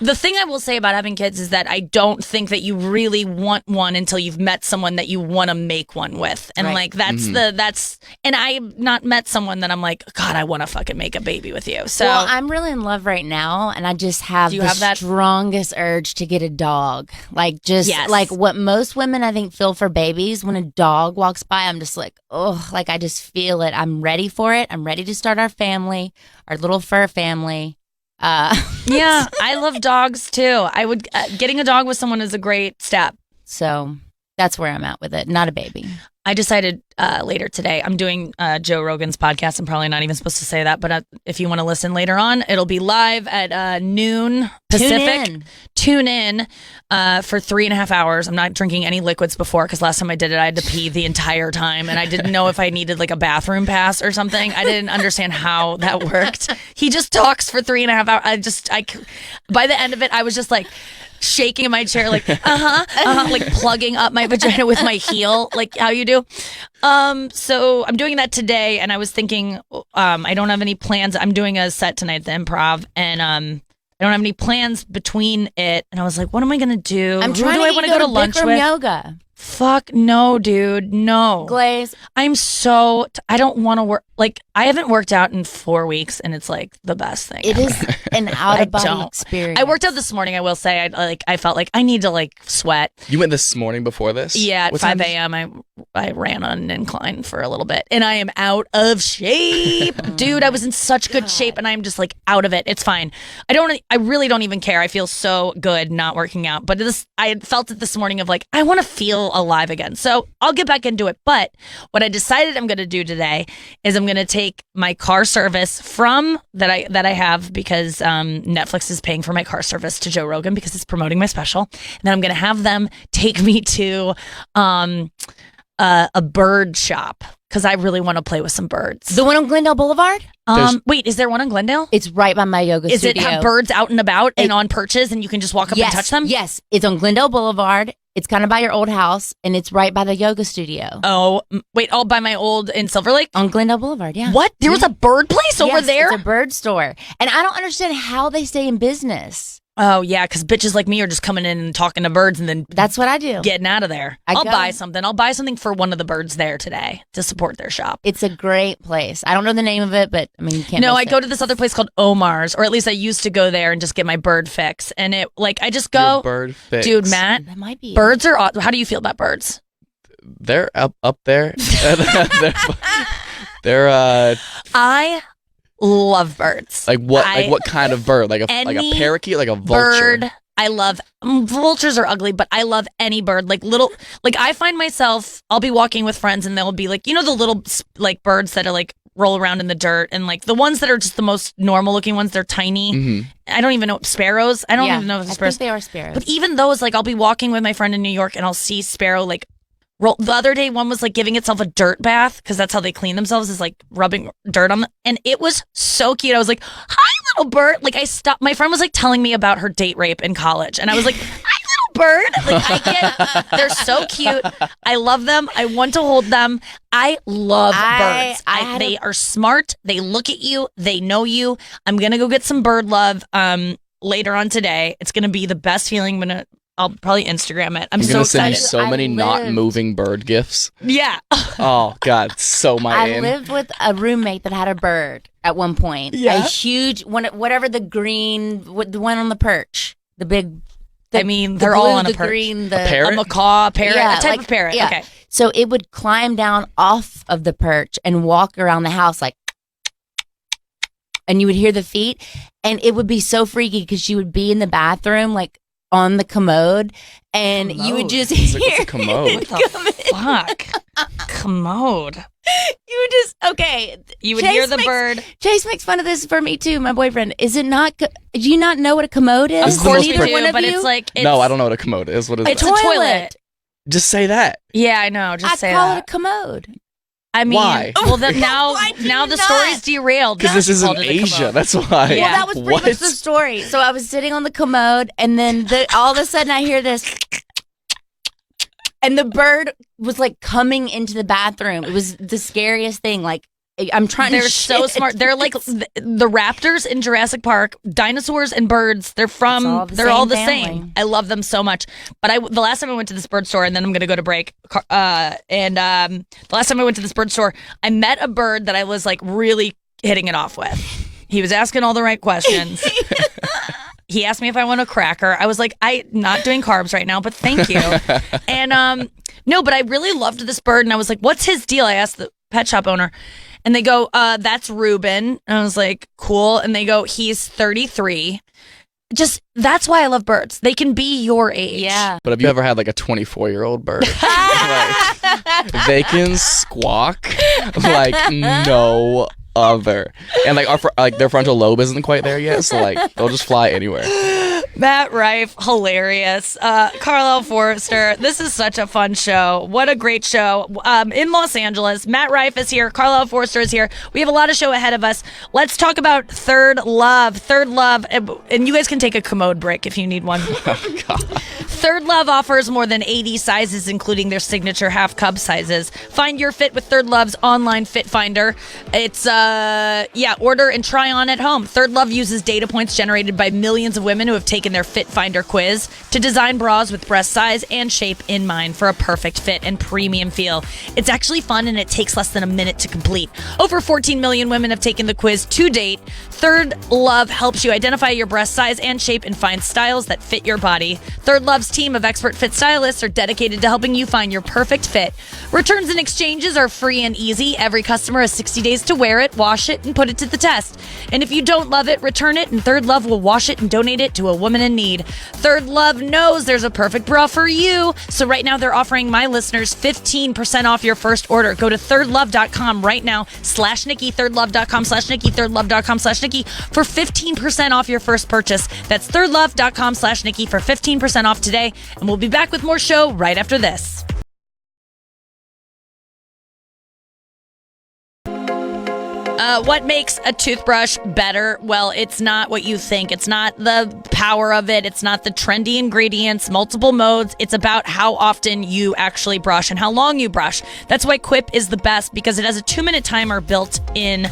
The thing I will say about having kids is that I don't think that you really want one until you've met someone that you want to make one with. And Right. like that's and I've not met someone that I'm like, God, I want to fucking make a baby with you. So Well, I'm really in love right now, and I just have Do you the have that? strongest urge to get a dog. Like, just Yes. like what most women I think feel for babies. When a dog walks by, I'm just like, oh, like I just feel it. I'm ready for it. I'm ready to start our family, our little fur family. yeah, I love dogs too. I would getting a dog with someone is a great step. So that's where I'm at with it. Not a baby. I decided later today, I'm doing Joe Rogan's podcast. I'm probably not even supposed to say that, but if you want to listen later on, it'll be live at noon Pacific. Tune in for 3.5 hours. I'm not drinking any liquids before because last time I did it, I had to pee the entire time, and I didn't know if I needed like a bathroom pass or something. I didn't understand how that worked. He just talks for 3.5 hours. By the end of it, I was just like shaking in my chair, like like plugging up my vagina with my heel, like how you do. So I'm doing that today, and I was thinking, I don't have any plans. I'm doing a set tonight at the Improv, and I don't have any plans between it. And I was like, what am I going to do? I'm Who trying do I to want to go go to to lunch Bikram with? yoga. Fuck no, dude. No. Glaze. I'm so I don't want to work. Like, I haven't worked out in 4 weeks, and it's like the best thing. It ever. is an out of body don't. experience. I worked out this morning. I will say, I felt like I need to like sweat. You went this morning before this? Yeah, at What 5 time? a.m. I ran on an incline for a little bit, and I am out of shape, dude. I was in such good shape, and I'm just like out of it. It's fine. I really don't even care. I feel so good not working out, but I had felt it this morning of like I want to feel alive again. So I'll get back into it. But what I decided I'm going to do today is I'm going to take my car service from that I have because Netflix is paying for my car service to Joe Rogan because it's promoting my special, and then I'm going to have them take me to a bird shop because I really want to play with some birds. The one on Glendale Boulevard? Wait, is there one on Glendale? It's right by my yoga Is studio. it have birds out and about and on perches and you can just walk up and touch them? Yes, it's on Glendale Boulevard. It's kind of by your old house, and it's right by the yoga studio. Oh, wait, all by my old in Silver Lake? On Glendale Boulevard, yeah. What? There was a bird place over Yes, there? It's a bird store. And I don't understand how they stay in business. Oh, yeah, because bitches like me are just coming in and talking to birds and then That's what I do. getting out of there. I I'll go- buy something. I'll buy something for one of the birds there today to support their shop. It's a great place. I don't know the name of it, but I mean, you can't No, miss I it. go to this other place called Omar's, or at least I used to go there and just get my bird fix. And it, like, I just Your go, bird fix. dude, Matt, That might be it. birds are, how do you feel about birds? They're up there. they're I love birds. like what kind of bird? Like a Any parakeet, like a vulture. Bird. I love vultures are ugly, but I love any bird. Like little, like I find myself, I'll be walking with friends and they'll be like, you know, the little like birds that are like roll around in the dirt and like the ones that are just the most normal looking ones. They're tiny. Mhm. I don't even know sparrows. I don't Yeah, even know if I they're think sparrows. they are sparrows. But even those, like I'll be walking with my friend in New York and I'll see sparrow like roll. The other day, one was like giving itself a dirt bath because that's how they clean themselves is like rubbing dirt on them. And it was so cute. I was like, hi, little bird. Like I stopped. My friend was like telling me about her date rape in college. And I was like, hi, little bird. Like they're so cute. I love them. I want to hold them. I love birds. They are smart. They look at you. They know you. I'm going to go get some bird love later on today. It's going to be the best feeling. I'll probably Instagram it. I'm I'm so gonna send you excited. so I many not lived- moving bird gifts. Yeah. Oh God, so my I aim. lived with a roommate that had a bird at one point. Yeah? A huge one, whatever the green, the one on the perch, the big. I mean, the they're all blue, on a the perch. green, the A parrot? A macaw, parrot, Yeah, a type like- of parrot. yeah. Okay. So it would climb down off of the perch and walk around the house like, and you would hear the feet, and it would be so freaky because she would be in the bathroom like on the commode, and you would Commode? just It's like, hear what's a commode? it What the come in. fuck? Commode. You would just okay. You would Chase hear the makes- bird. Chase makes fun of this for me too. My boyfriend. Is it not? Do you not know what a commode is? This Of is the course most you per- do, One of but you? it's like No, I don't know what a commode is. What is It's that? a toilet. Just say that. Yeah, I know. Just I say call that. it a commode. I mean, Why? well, then now Why do now you the not? story's derailed. Because Now this she is in called it a Asia. commode. That's why. Yeah. Well, that was pretty What? much the story. So I was sitting on the commode, and then all of a sudden I hear this, and the bird was like coming into the bathroom. It was the scariest thing. Like I'm trying They're to. so shit. smart. They're like the raptors in Jurassic Park, dinosaurs and birds. They're It's all the same same. family. I love them so much. But the last time I went to this bird store, and then I'm going to go to break. The last time I went to this bird store, I met a bird that I was like really hitting it off with. He was asking all the right questions. He asked me if I want a cracker. I was like, I'm not doing carbs right now, but thank you. And no, but I really loved this bird, and I was like, what's his deal? I asked the pet shop owner. And they go, that's Ruben. And I was like, cool. And they go, he's 33. Just, that's why I love birds. They can be your age. Yeah. But have you ever had like a 24-year-old bird? Like, they can squawk like no other, and like their frontal lobe isn't quite there yet, so like they'll just fly anywhere. Matt Rife, hilarious. Carlisle, Forrester, this is such a fun show. What a great show. In Los Angeles, Matt Rife is here. Carlisle Forrester is here. We have a lot of show ahead of us. Let's talk about Third Love. And you guys can take a commode break if you need one. Oh, God. Third Love offers more than 80 sizes, including their signature half cub sizes. Find your fit with Third Love's online fit finder. It's, order and try on at home. Third Love uses data points generated by millions of women who have taken their fit finder quiz to design bras with breast size and shape in mind for a perfect fit and premium feel. It's actually fun and it takes less than a minute to complete. Over 14 million women have taken the quiz to date. Third Love helps you identify your breast size and shape and find styles that fit your body. Third Love's team of expert fit stylists are dedicated to helping you find your perfect fit. Returns and exchanges are free and easy. Every customer has 60 days to wear it, wash it, and put it to the test. And if you don't love it, return it, and Third Love will wash it and donate it to a woman in need. Third Love knows there's a perfect bra for you. So right now they're offering my listeners 15% off your first order. Go to thirdlove.com right now, /Nikki, thirdlove.com /Nikki, thirdlove.com /Nikki for 15% off your first purchase. That's thirdlove.com /Nikki for 15% off today. And we'll be back with more show right after this. What makes a toothbrush better? Well, it's not what you think. It's not the power of it. It's not the trendy ingredients, multiple modes. It's about how often you actually brush and how long you brush. That's why Quip is the best, because it has a 2-minute timer built in.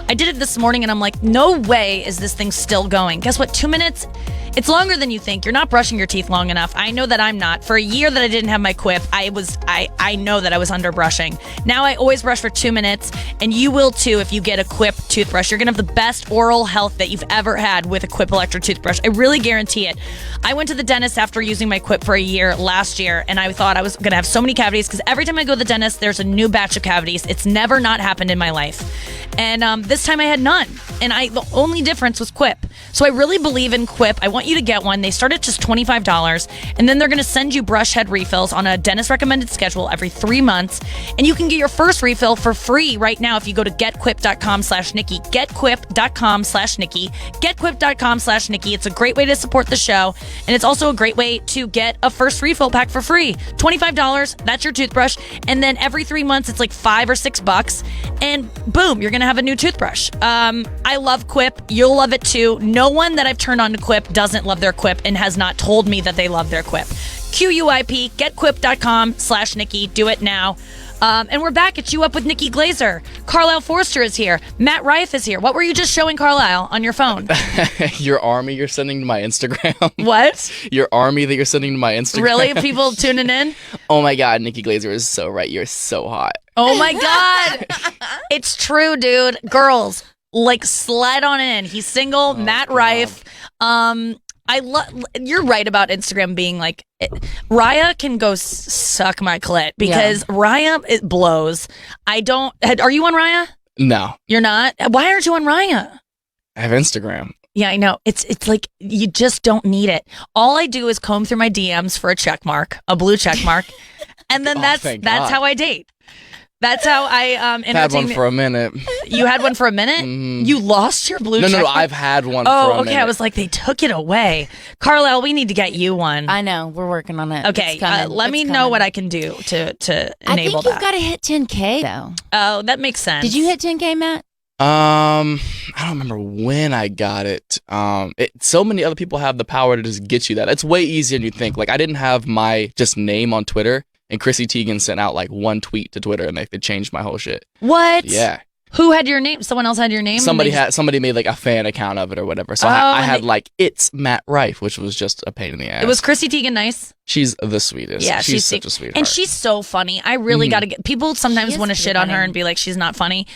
I did it this morning and I'm like, no way is this thing still going. Guess what? 2 minutes? It's longer than you think. You're not brushing your teeth long enough. I know that I'm not. For a year that I didn't have my Quip, I know that I was under brushing. Now I always brush for 2 minutes, and you will too if you get a Quip toothbrush. You're going to have the best oral health that you've ever had with a Quip electric toothbrush. I really guarantee it. I went to the dentist after using my Quip for a year last year, and I thought I was going to have so many cavities because every time I go to the dentist, there's a new batch of cavities. It's never not happened in my life. And this time I had none. And the only difference was Quip. So I really believe in Quip. I want you to get one. They start at just $25, and then they're going to send you brush head refills on a dentist recommended schedule every 3 months. And you can get your first refill for free right now if you go to getquip.com /Nikki. Getquip.com /Nikki. Getquip.com /Nikki. It's a great way to support the show, and it's also a great way to get a first refill pack for free. $25, that's your toothbrush, and then every 3 months it's like $5 or $6, and boom, you're going to have a new toothbrush. I love Quip. You'll love it too. No one that I've turned on to Quip doesn't love their Quip and has not told me that they love their Quip. QUIP, getquip.com /Nikki. Do it now. And we're back at You Up with Nikki Glaser. Carlisle Forrester is here. Matt Rife is here. What were you just showing Carlisle on your phone? Your army you're sending to my Instagram. What? Your army that you're sending to my Instagram. Really? People tuning in? Oh my God, Nikki Glaser is so right. You're so hot. Oh my God. It's true, dude. Girls, like, slide on in. He's single. Matt Rife. You're right about Instagram being like, Raya can go suck my clit because Raya, it blows. Are you on Raya? No. You're not? Why aren't you on Raya? I have Instagram. Yeah, I know. It's like you just don't need it. All I do is comb through my DMs for a check mark, a blue check mark, and then that's how I date. That's how I entertain. Had one for a minute. You had one for a minute? Mm-hmm. You lost your blue check mark? No, I've had one for a minute. I was like, they took it away. Carlisle, we need to get you one. I know. We're working on it. Okay, let me know what I can do to enable that. I think you've got to hit 10K, though. Oh, that makes sense. Did you hit 10K, Matt? I don't remember when I got it. So many other people have the power to just get you that. It's way easier than you think. Like, I didn't have my just name on Twitter. And Chrissy Teigen sent out like one tweet to Twitter, and they changed my whole shit. What? Yeah. Who had your name? Someone else had your name? Somebody made like a fan account of it or whatever. So I had like, it's Matt Rife, which was just a pain in the ass. It was Chrissy Teigen nice? She's the sweetest. Yeah, she's such a sweetheart. And she's so funny. I really got to get... People sometimes want to shit on her and be like, she's not funny.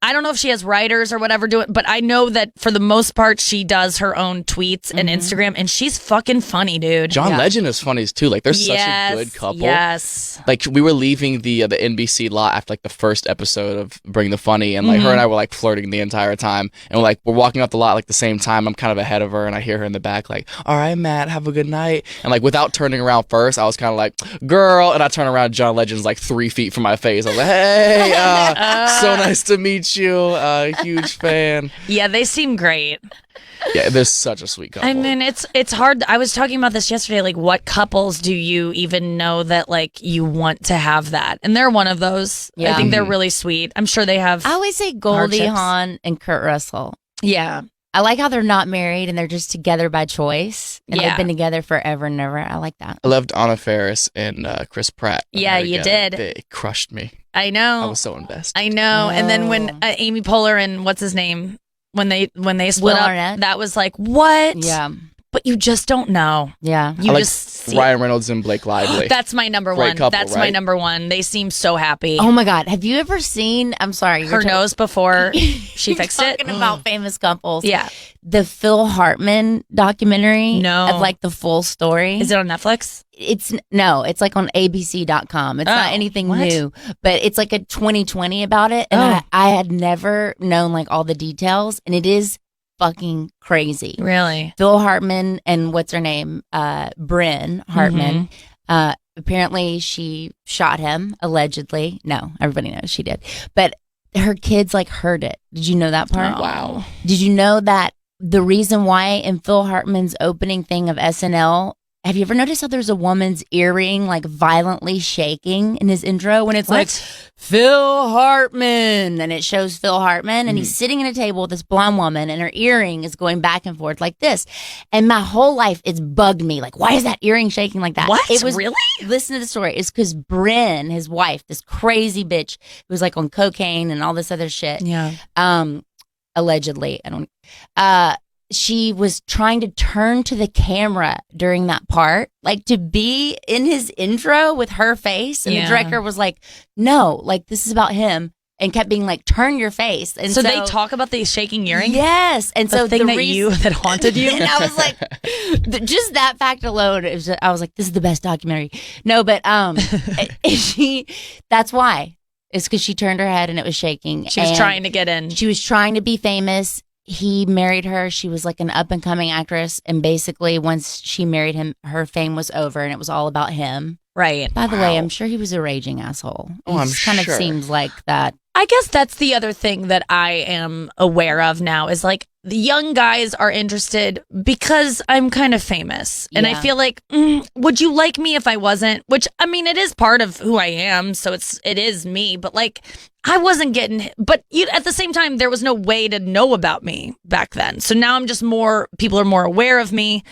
I don't know if she has writers or whatever do it, but I know that for the most part, she does her own tweets and Instagram, and she's fucking funny, dude. John Legend is funny too. Like, they're such a good couple. Yes. Like, we were leaving the NBC lot after like the first episode of Bring the Funny, and like her and I were like flirting the entire time, and we're walking up the lot like the same time. I'm kind of ahead of her, and I hear her in the back like, "All right, Matt, have a good night." And like without turning around first, I was kind of like, "Girl," and I turn around, John Legend's like 3 feet from my face. I was like, "Hey, so nice to meet you. Huge fan." Yeah, they seem great. Yeah, they're such a sweet couple. I mean, it's hard. I was talking about this yesterday. Like, what couples do you even know that like you want to have that? And they're one of those. Yeah. I think they're really sweet. I'm sure they have. I always say Goldie Hawn and Kurt Russell. Yeah. I like how they're not married and they're just together by choice. And Yeah. they've been together forever and ever. I like that. I loved Anna Faris and Chris Pratt. when Yeah, they were you together. did. They crushed me. I know. I was so invested. I know. And then when Oh. Amy Poehler and what's his name, when they split Will up, Arnett. that was like, what? Yeah. But you just don't know. Yeah. You I like just see. Ryan Reynolds and Blake Lively. That's my number Great one. couple, That's my right? number one. They seem so happy. Oh my God. Have you ever seen, I'm sorry. Her nose before she fixed it. Talking about famous couples. Yeah. The Phil Hartman documentary. No. Of like the full story. Is it on Netflix? It's like on abc.com. It's not Oh, anything what? new, but it's like a 2020 about it. And Oh. I had never known like all the details, and it is fucking crazy. Really? Phil Hartman and what's her name? Bryn Hartman. Apparently she shot him, allegedly. No, everybody knows she did. But her kids like heard it. Did you know that part? Oh. Wow. Did you know that the reason why in Phil Hartman's opening thing of SNL, have you ever noticed how there's a woman's earring like violently shaking in his intro when it's like Phil Hartman and it shows Phil Hartman and he's sitting at a table with this blonde woman and her earring is going back and forth like this. And my whole life it's bugged me. Like, why is that earring shaking like that? What? It was Really? Listen to the story. It's because Bryn, his wife, this crazy bitch who was like on cocaine and all this other shit. Yeah. Allegedly, I don't. She was trying to turn to the camera during that part, like to be in his intro with her face, and Yeah. the director was like, "No, like this is about him," and kept being like, "Turn your face." And So they talk about the shaking earring? Yes, and The so thing the that haunted you? and I was like, just that fact alone, I was like, this is the best documentary. No, but that's why. It's because she turned her head and it was shaking. She was And trying to get in. She was trying to be famous. He married her. She was like an up and coming actress. And basically, once she married him, her fame was over and it was all about him. Right. By the way, Wow. I'm sure he was a raging asshole. Oh, It I'm just kind sure. of seems like that. I guess that's the other thing that I am aware of now is like the young guys are interested because I'm kind of famous. And I Yeah. feel like, would you like me if I wasn't? Which, I mean, it is part of who I am. So it is me. But like, I wasn't getting, but at the same time, there was no way to know about me back then. So now I'm just people are more aware of me.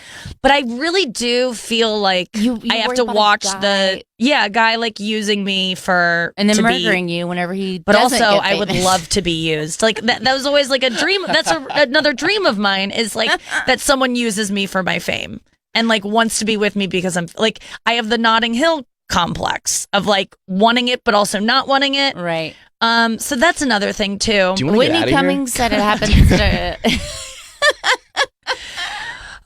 But I really do feel like You I have worry to about a watch guy- a guy like using me for, And then to be- murdering you whenever he but doesn't also, get I would famous. love to be used. Like that was always like a dream. That's another dream of mine is like that someone uses me for my fame and like wants to be with me because I'm like I have the Notting Hill complex of like wanting it but also not wanting it. Right. So that's another thing too. Do you want to get Whitney out of here? Cummings said it happens to.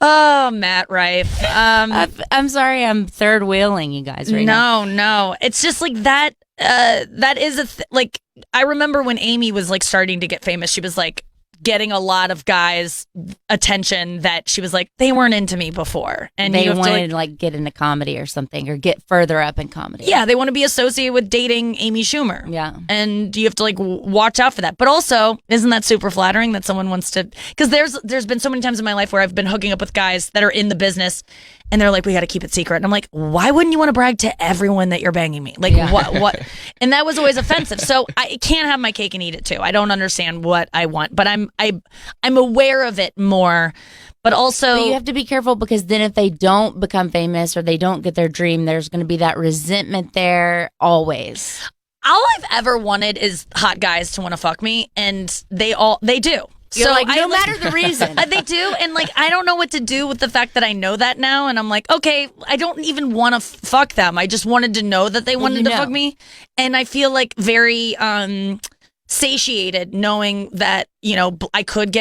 Oh, Matt Rife. I'm sorry, I'm third wheeling you guys right now. No. It's just like that. That is like I remember when Amy was like starting to get famous. She was like getting a lot of guys' attention that she was like they weren't into me before, and They you have wanted to like, to get into comedy or something, or get further up in comedy. yeah, they want to be associated with dating Amy Schumer. Yeah. And you have to like watch out for that. But also, isn't that super flattering that someone wants to? Because there's been so many times in my life where I've been hooking up with guys that are in the business, and they're like, "We got to keep it secret." And I'm like, "Why wouldn't you want to brag to everyone that you're banging me? Like, Yeah. what?" And that was always offensive. So I can't have my cake and eat it too. I don't understand what I want, but I'm aware of it more. But also, But you have to be careful because then if they don't become famous or they don't get their dream, there's going to be that resentment there always. all I've ever wanted is hot guys to want to fuck me, and they do. You're like, I no matter the reason. They do, and like I don't know what to do with the fact that I know that now, and I'm like, okay, I don't even want to fuck them. I just wanted to know that they wanted to fuck me, and I feel like very satiated knowing that I could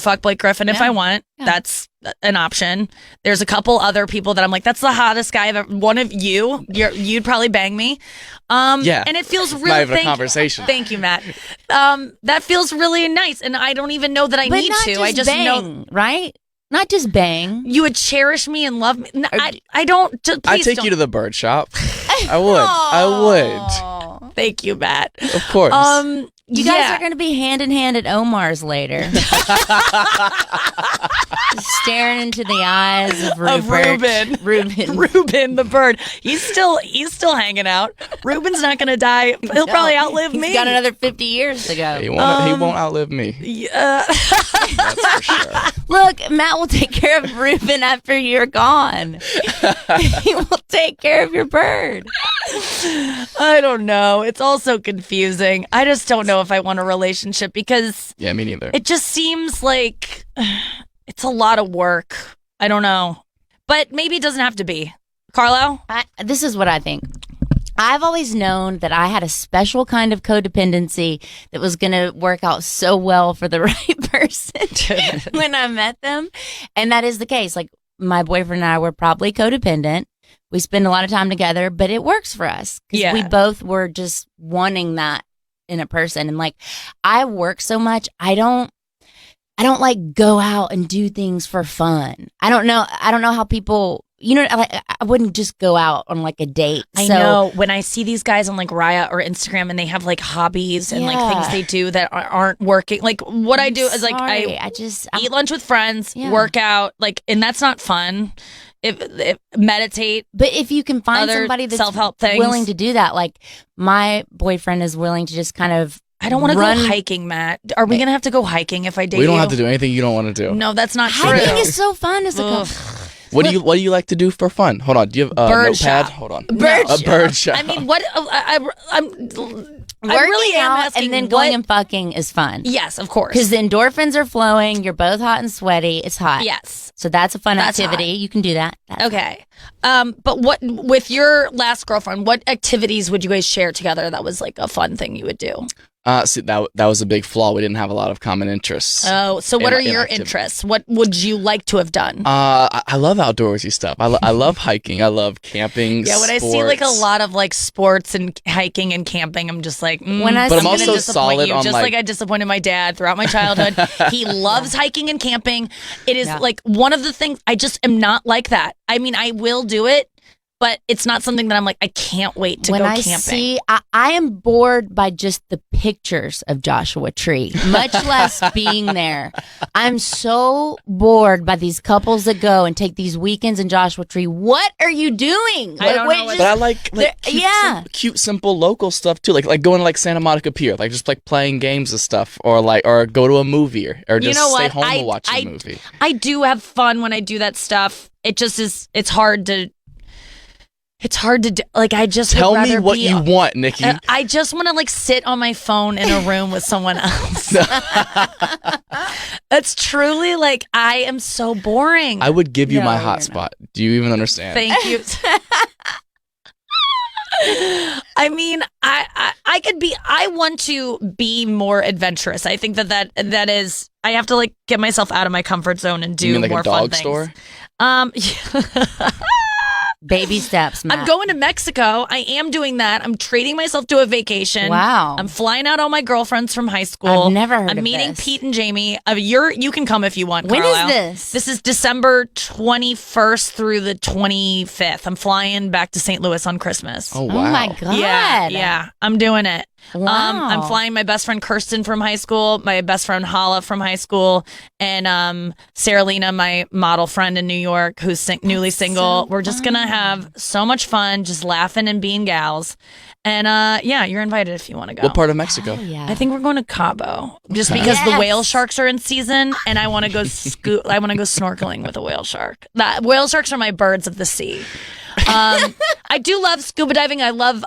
fuck Blake Griffin if I want. Yeah. That's an option. There's a couple other people that I'm like, that's the hottest guy I've ever. One of you'd probably bang me. Yeah, and it feels really. Not even a conversation. Thank you, Matt. That feels really nice, and I don't even know that I but need not to. Just I just bang, know, right? Not just bang. You would cherish me and love me. No, I don't. I'd take you to the bird shop. I would. Thank you, Matt. Of course. You guys are going to be hand in hand at Omar's later. staring into the eyes of Reuben. Reuben. Reuben the bird. He's still hanging out. Reuben's not gonna die. He'll probably outlive me. He's got another 50 years to go. He won't outlive me. Yeah. That's for sure. Look, Matt will take care of Reuben after you're gone. He will take care of your bird. I don't know. It's all so confusing. I just don't know if I want a relationship because Yeah, me neither. it just seems like it's a lot of work. I don't know. But maybe it doesn't have to be. Carlisle? This is what I think. I've always known that I had a special kind of codependency that was going to work out so well for the right person when I met them. And that is the case. Like, my boyfriend and I were probably codependent. We spend a lot of time together, but it works for us. 'Cause Yeah. we both were just wanting that in a person. And like, I work so much, I don't like go out and do things for fun. I don't know how people, I wouldn't just go out on like a date. I know when I see these guys on like Raya or Instagram and they have like hobbies and like things they do that aren't working. Like what I do is like I eat lunch with friends, work out, like, and that's not fun. If meditate. But if you can find other somebody that's self-help things, willing to do that, like my boyfriend is willing to just kind of. I don't want to go hiking, Matt. Are we gonna have to go hiking if I date you? We don't have to do anything you don't want to do. No, that's not true. Hiking is so fun as a couple. What do you like to do for fun? Hold on. Do you have a Bird notepad? shop. Hold on. Bird shop. I mean, what? I really am out asking. and then going and fucking is fun. Yes, of course. Because the endorphins are flowing. You're both hot and sweaty. It's hot. Yes. So that's a fun That's activity. hot. You can do that. Okay. But what with your last girlfriend? What activities would you guys share together? That was like a fun thing you would do. See, that was a big flaw. We didn't have a lot of common interests. Oh, so what are your activity. interests? What would you like to have done? I love outdoorsy stuff. I love hiking. I love camping. Yeah, when I see like a lot of like sports and hiking and camping, I'm just like, When I But I'm see- also gonna disappoint solid you, on just like I disappointed my dad throughout my childhood. He loves hiking and camping. It is like one of the things I just am not like that. I mean, I will do it, but it's not something that I'm like, I can't wait to when go I camping. see, I am bored by just the pictures of Joshua Tree, much less being there. I'm so bored by these couples that go and take these weekends in Joshua Tree. What are you doing? I don't know what- But I like cute, simple local stuff too. Like going to like Santa Monica Pier, like just like playing games and stuff, or go to a movie or just stay home and watch a movie. I do have fun when I do that stuff. It just is. It's hard to do. Like, I just Tell would me rather what be, you want, Nikki. I just want to like sit on my phone in a room with someone else. That's truly like, I am so boring. I would give you No, my you're hotspot. Do you even understand? Thank you. I mean, I could be. I want to be more adventurous. I think that is. I have to like get myself out of my comfort zone and do You mean like more a dog fun store? things. Baby steps, Matt. I'm going to Mexico. I am doing that. I'm treating myself to a vacation. Wow. I'm flying out all my girlfriends from high school. I've never heard I'm of meeting this. Pete and Jamie. You can come if you want. When is Carlisle. this? This is December 21st through the 25th. I'm flying back to St. Louis on Christmas. Oh Oh wow. my God. Yeah, I'm doing it. Wow. I'm flying my best friend Kirsten from high school, my best friend Hala from high school, and Sarah Lena, my model friend in New York, who's newly single. We're just gonna have so much fun, just laughing and being gals. And yeah, you're invited if you want to go. What part of Mexico? Oh, yeah. I think we're going to Cabo, just Okay. because the Yes. whale sharks are in season, and I want to go I want to go snorkeling with a whale shark. Whale sharks are my birds of the sea. I do love scuba diving. I love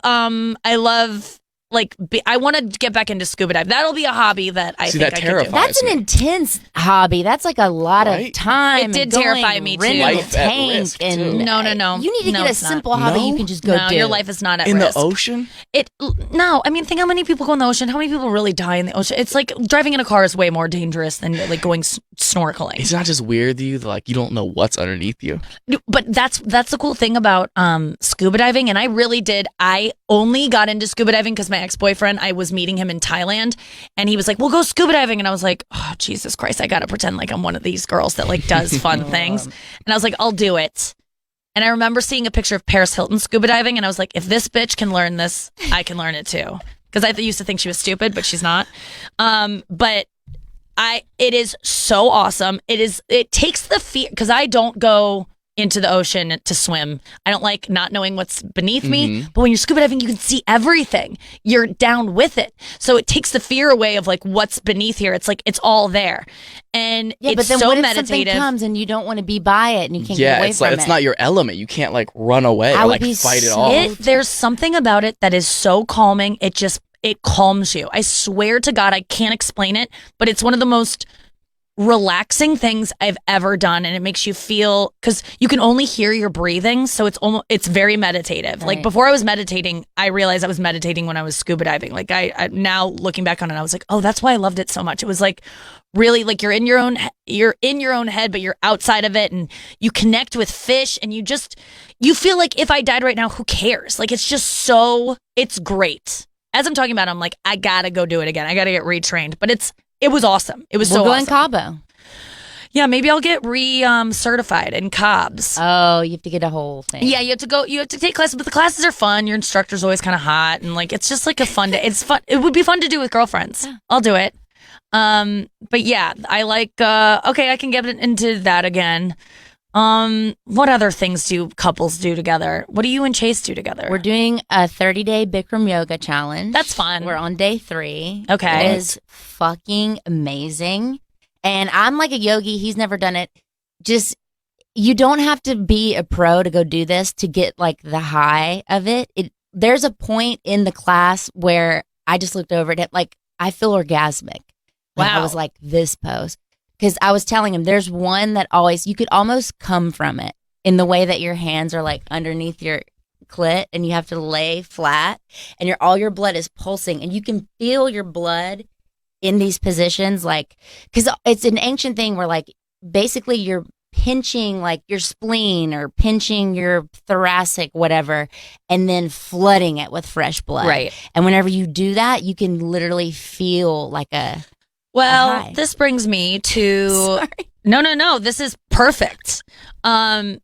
I want to get back into scuba dive. That'll be a hobby that I See, think that I could do. terrifies That's an me. intense hobby. That's like a lot Right? of time. It and did going, terrify me, too. renting a Life at tank risk, and too. No. You need to No, get a it's not. simple hobby No? you can just go No, do. your life is not at In risk. the ocean? No, I mean, think how many people go in the ocean. How many people really die in the ocean? It's like driving in a car is way more dangerous than like going snorkeling. It's not just weird to you that like you don't know what's underneath you. But that's the cool thing about scuba diving, and I really did. I only got into scuba diving because my ex-boyfriend, I was meeting him in Thailand, and he was like, "We'll go scuba diving," and I was like, "Oh, Jesus Christ, I gotta pretend like I'm one of these girls that like does fun things," and I was like, "I'll do it." And I remember seeing a picture of Paris Hilton scuba diving, and I was like, "If this bitch can learn this, I can learn it too." Because I used to think she was stupid, but she's not. But It is so awesome. It takes the fear, because I don't go into the ocean to swim. I don't like not knowing what's beneath me. But when you're scuba diving, you can see everything. You're down with it. So it takes the fear away of like what's beneath here. It's like it's all there. And it's but then so what if meditative. something comes and you don't want to be by it and you can't get away it's from like it? it's not your element. You can't like run away or like fight it off. There's something about it that is so calming. It calms you. I swear to God, I can't explain it, but it's one of the most relaxing things I've ever done, and it makes you feel, because you can only hear your breathing, so it's very meditative. Right. Like before I was meditating, I realized I was meditating when I was scuba diving. Like I now looking back on it, I was like, oh, that's why I loved it so much. It was like really like you're in your own head, but you're outside of it, and you connect with fish, and you feel like if I died right now, who cares? Like it's great. As I'm talking about, I'm like, I gotta go do it again. I gotta get retrained, but it was awesome. It was so awesome. We'll go in Cabo. Yeah, maybe I'll get certified in Cobbs. Oh, you have to get a whole thing. Yeah, you have to take classes, but the classes are fun. Your instructor's always kind of hot, and like it's just like a fun day. It's fun. It would be fun to do with girlfriends. Yeah. I'll do it. But yeah, I like. Okay, I can get into that again. What other things do couples do together? What do you and Chase do together? We're doing a 30-day Bikram yoga challenge. That's fun. We're on day 3. Okay. It is fucking amazing. And I'm like a yogi. He's never done it. Just, you don't have to be a pro to go do this to get like the high of it. There's a point in the class where I just looked over at him, like I feel orgasmic. Like, wow. I was like this pose. Because I was telling him there's one that you could almost come from it in the way that your hands are like underneath your clit and you have to lay flat and all your blood is pulsing and you can feel your blood in these positions, like, because it's an ancient thing where like basically you're pinching like your spleen or pinching your thoracic, whatever, and then flooding it with fresh blood. Right. And whenever you do that, you can literally feel like Well, this brings me to... Sorry. No. This is perfect. I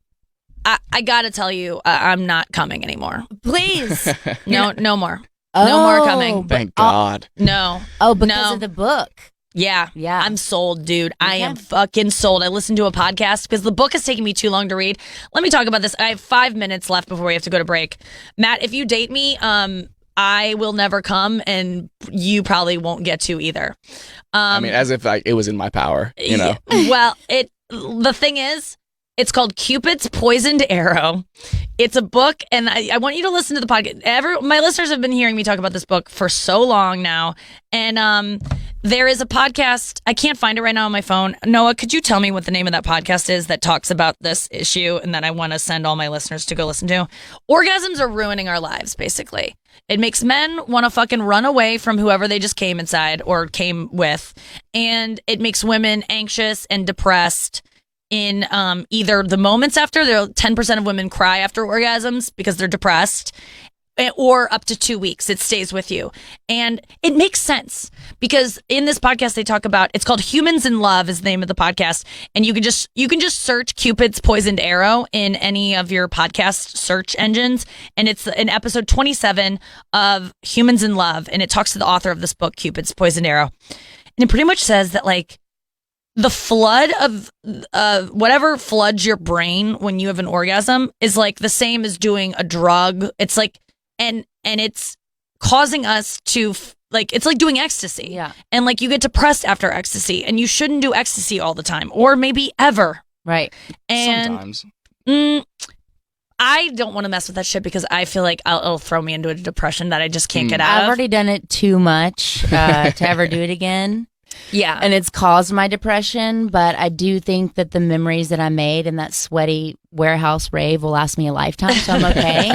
gotta tell you, I'm not coming anymore. Please. No more. No more coming. Thank God. No. Oh, because of the book. Yeah. I'm sold, dude. I am fucking sold. I listened to a podcast because the book is taking me too long to read. Let me talk about this. I have 5 minutes left before we have to go to break. Matt, if you date me, I will never come, and you probably won't get to either. I mean, as if it was in my power, you know. Well, the thing is, it's called Cupid's Poisoned Arrow. It's a book, and I want you to listen to the podcast. My listeners have been hearing me talk about this book for so long now, and there is a podcast. I can't find it right now on my phone. Noah, could you tell me what the name of that podcast is that talks about this issue and that I want to send all my listeners to go listen to? Orgasms are ruining our lives, basically. It makes men want to fucking run away from whoever they just came inside or came with. And it makes women anxious and depressed in either the moments after. 10% of women cry after orgasms because they're depressed, or up to 2 weeks. It stays with you. And it makes sense because in this podcast they talk about, it's called Humans in Love is the name of the podcast. And you can just search Cupid's Poisoned Arrow in any of your podcast search engines. And it's in episode 27 of Humans in Love. And it talks to the author of this book, Cupid's Poisoned Arrow. And it pretty much says that like the flood of whatever floods your brain when you have an orgasm is like the same as doing a drug. It's like, and it's causing us to it's like doing ecstasy. Yeah. And like you get depressed after ecstasy, and you shouldn't do ecstasy all the time, or maybe ever. Right. And sometimes. I don't want to mess with that shit because I feel like it'll throw me into a depression that I just can't get out I've of. already done it too much to ever do it again. Yeah. And it's caused my depression, but I do think that the memories that I made in that sweaty warehouse rave will last me a lifetime, so I'm okay.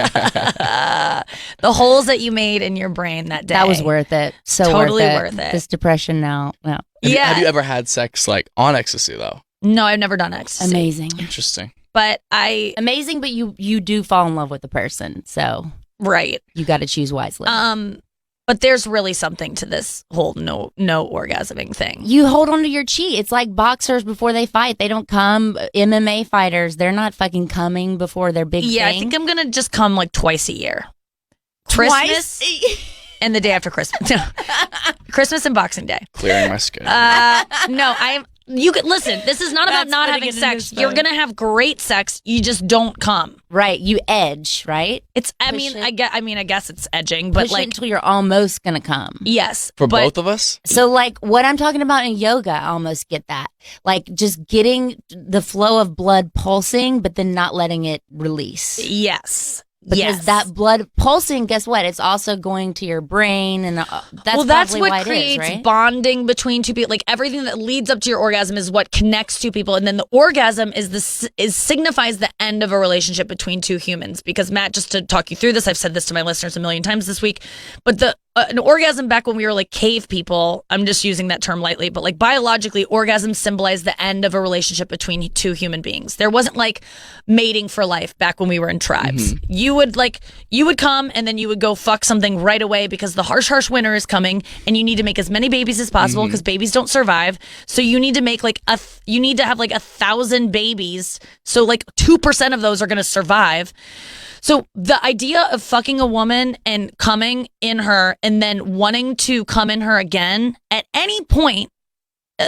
The holes that you made in your brain that day. That was worth it. So totally worth it. This depression now. No. Have you ever had sex like on ecstasy though? No, I've never done ecstasy. Amazing. Interesting. But Amazing, but you do fall in love with the person, so right. You got to choose wisely. But there's really something to this whole no orgasming thing. You hold on to your chi. It's like boxers before they fight. They don't come. MMA fighters, they're not fucking coming before their big thing. I think I'm going to just come like twice a year. Twice? Christmas. and the day after Christmas. Christmas and Boxing Day. Clearing my schedule. No, you could listen. This is not about not having sex. You're gonna have great sex. You just don't come. Right. You edge, right? I guess it's edging, but Push it like until you're almost gonna come. yes, For but both of us? So like what I'm talking about in yoga, I almost get that. Like just getting the flow of blood pulsing, but then not letting it release. yes. Because yes. that blood pulsing, guess what? It's also going to your brain, and that's what why creates it is, right? bonding between two people. Like everything that leads up to your orgasm is what connects two people, and then the orgasm signifies the end of a relationship between two humans. Because Matt, just to talk you through this, I've said this to my listeners a million times this week, but an orgasm back when we were like cave people, I'm just using that term lightly, but like biologically, orgasm symbolized the end of a relationship between two human beings. There wasn't like mating for life back when we were in tribes. Mm-hmm. You would come and then you would go fuck something right away because the harsh winter is coming and you need to make as many babies as possible because babies don't survive. So you need to make you need to have like 1,000 babies. So like 2% of those are going to survive. So the idea of fucking a woman and coming in her and then wanting to come in her again at any point,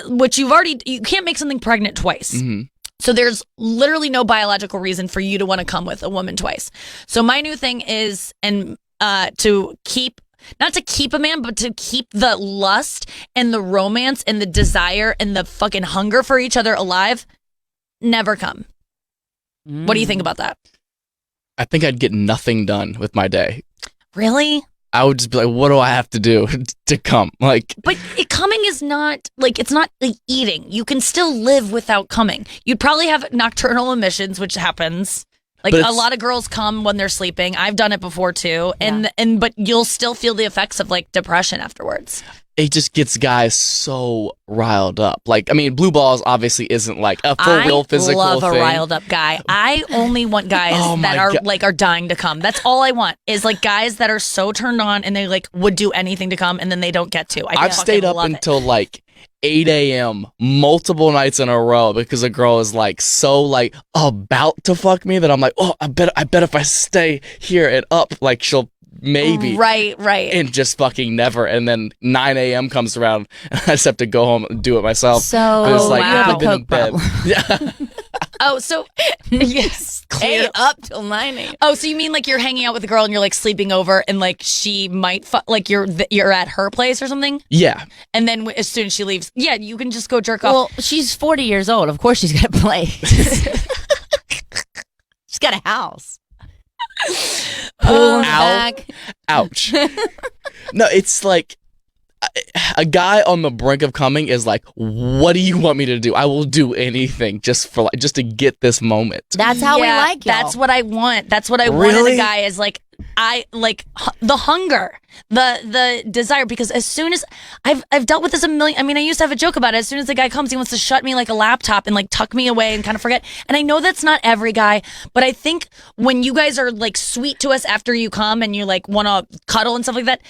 which you can't make something pregnant twice. Mm-hmm. So there's literally no biological reason for you to want to come with a woman twice. So my new thing is, to keep, not to keep a man, but to keep the lust and the romance and the desire and the fucking hunger for each other alive, never come. What do you think about that? I think I'd get nothing done with my day. Really? I would just be like, what do I have to do to come? Like, but coming is not like, it's not like eating. You can still live without coming. You'd probably have nocturnal emissions, which happens. Like a lot of girls come when they're sleeping. I've done it before too, but you'll still feel the effects of like depression afterwards. It just gets guys so riled up. Like, I mean, blue balls obviously isn't like a for real physical thing. I love thing. a riled up guy. I only want guys that are dying to come. That's all I want is like guys that are so turned on and they like would do anything to come and then they don't get to. I've stayed up until like 8 a.m. multiple nights in a row because a girl is like so like about to fuck me that I'm like, oh, I bet if I stay here and up, like she'll maybe right and just fucking never. And then 9 a.m. comes around and I just have to go home and do it myself. So it's like, you have a been in coke bed. problem. Yeah. Oh, so yes, Stay up till 9 a.m. Oh, so you mean like you're hanging out with a girl and you're like sleeping over and like she might like you're at her place or something? Yeah. And then as soon as she leaves, yeah, you can just go jerk off. Well, she's 40 years old. Of course she's got a place. She's got a house. Pool in the back. Ouch. No, it's like a guy on the brink of coming is like, what do you want me to do? I will do anything just to get this moment. That's how we like y'all. That's what I want. That's what I want in a guy is like, I like the hunger, the desire, because as soon as I've dealt with this a million, I mean, I used to have a joke about it. As soon as the guy comes, he wants to shut me like a laptop and like tuck me away and kind of forget. And I know that's not every guy, but I think when you guys are like sweet to us after you come and you like want to cuddle and stuff like that,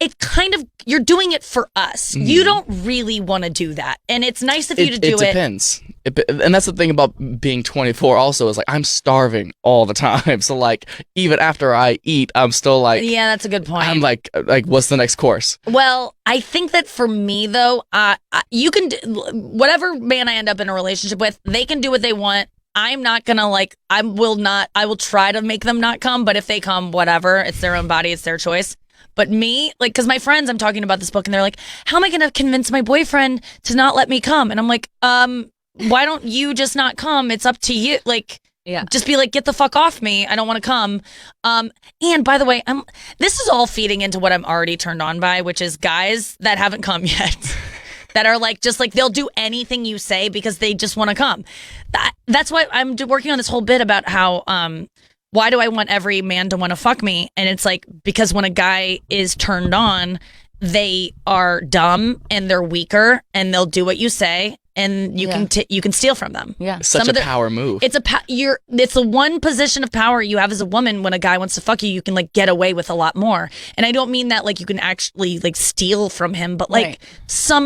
it kind of, you're doing it for us. Mm. You don't really want to do that. And it's nice of you to do it. It depends. And that's the thing about being 24 also is like, I'm starving all the time. So like, even after I eat, I'm still like, yeah, that's a good point. I'm like, what's the next course? Well, I think that for me though, you can whatever man I end up in a relationship with, they can do what they want. I'm not gonna like, I will try to make them not come, but if they come, whatever, it's their own body, it's their choice. But me, like, because my friends, I'm talking about this book and they're like, how am I gonna convince my boyfriend to not let me come? And I'm like, why don't you just not come? It's up to you. Like, yeah, just be like, get the fuck off me. I don't want to come. And by the way, this is all feeding into what I'm already turned on by, which is guys that haven't come yet. That are like, just like, they'll do anything you say because they just want to come. That's why I'm working on this whole bit about how, why do I want every man to want to fuck me? And it's like, because when a guy is turned on, they are dumb and they're weaker and they'll do what you say. and you can steal from them. Yeah. Such a power move. It's it's the one position of power you have as a woman. When a guy wants to fuck you, you can like get away with a lot more. And I don't mean that like you can actually like steal from him, but like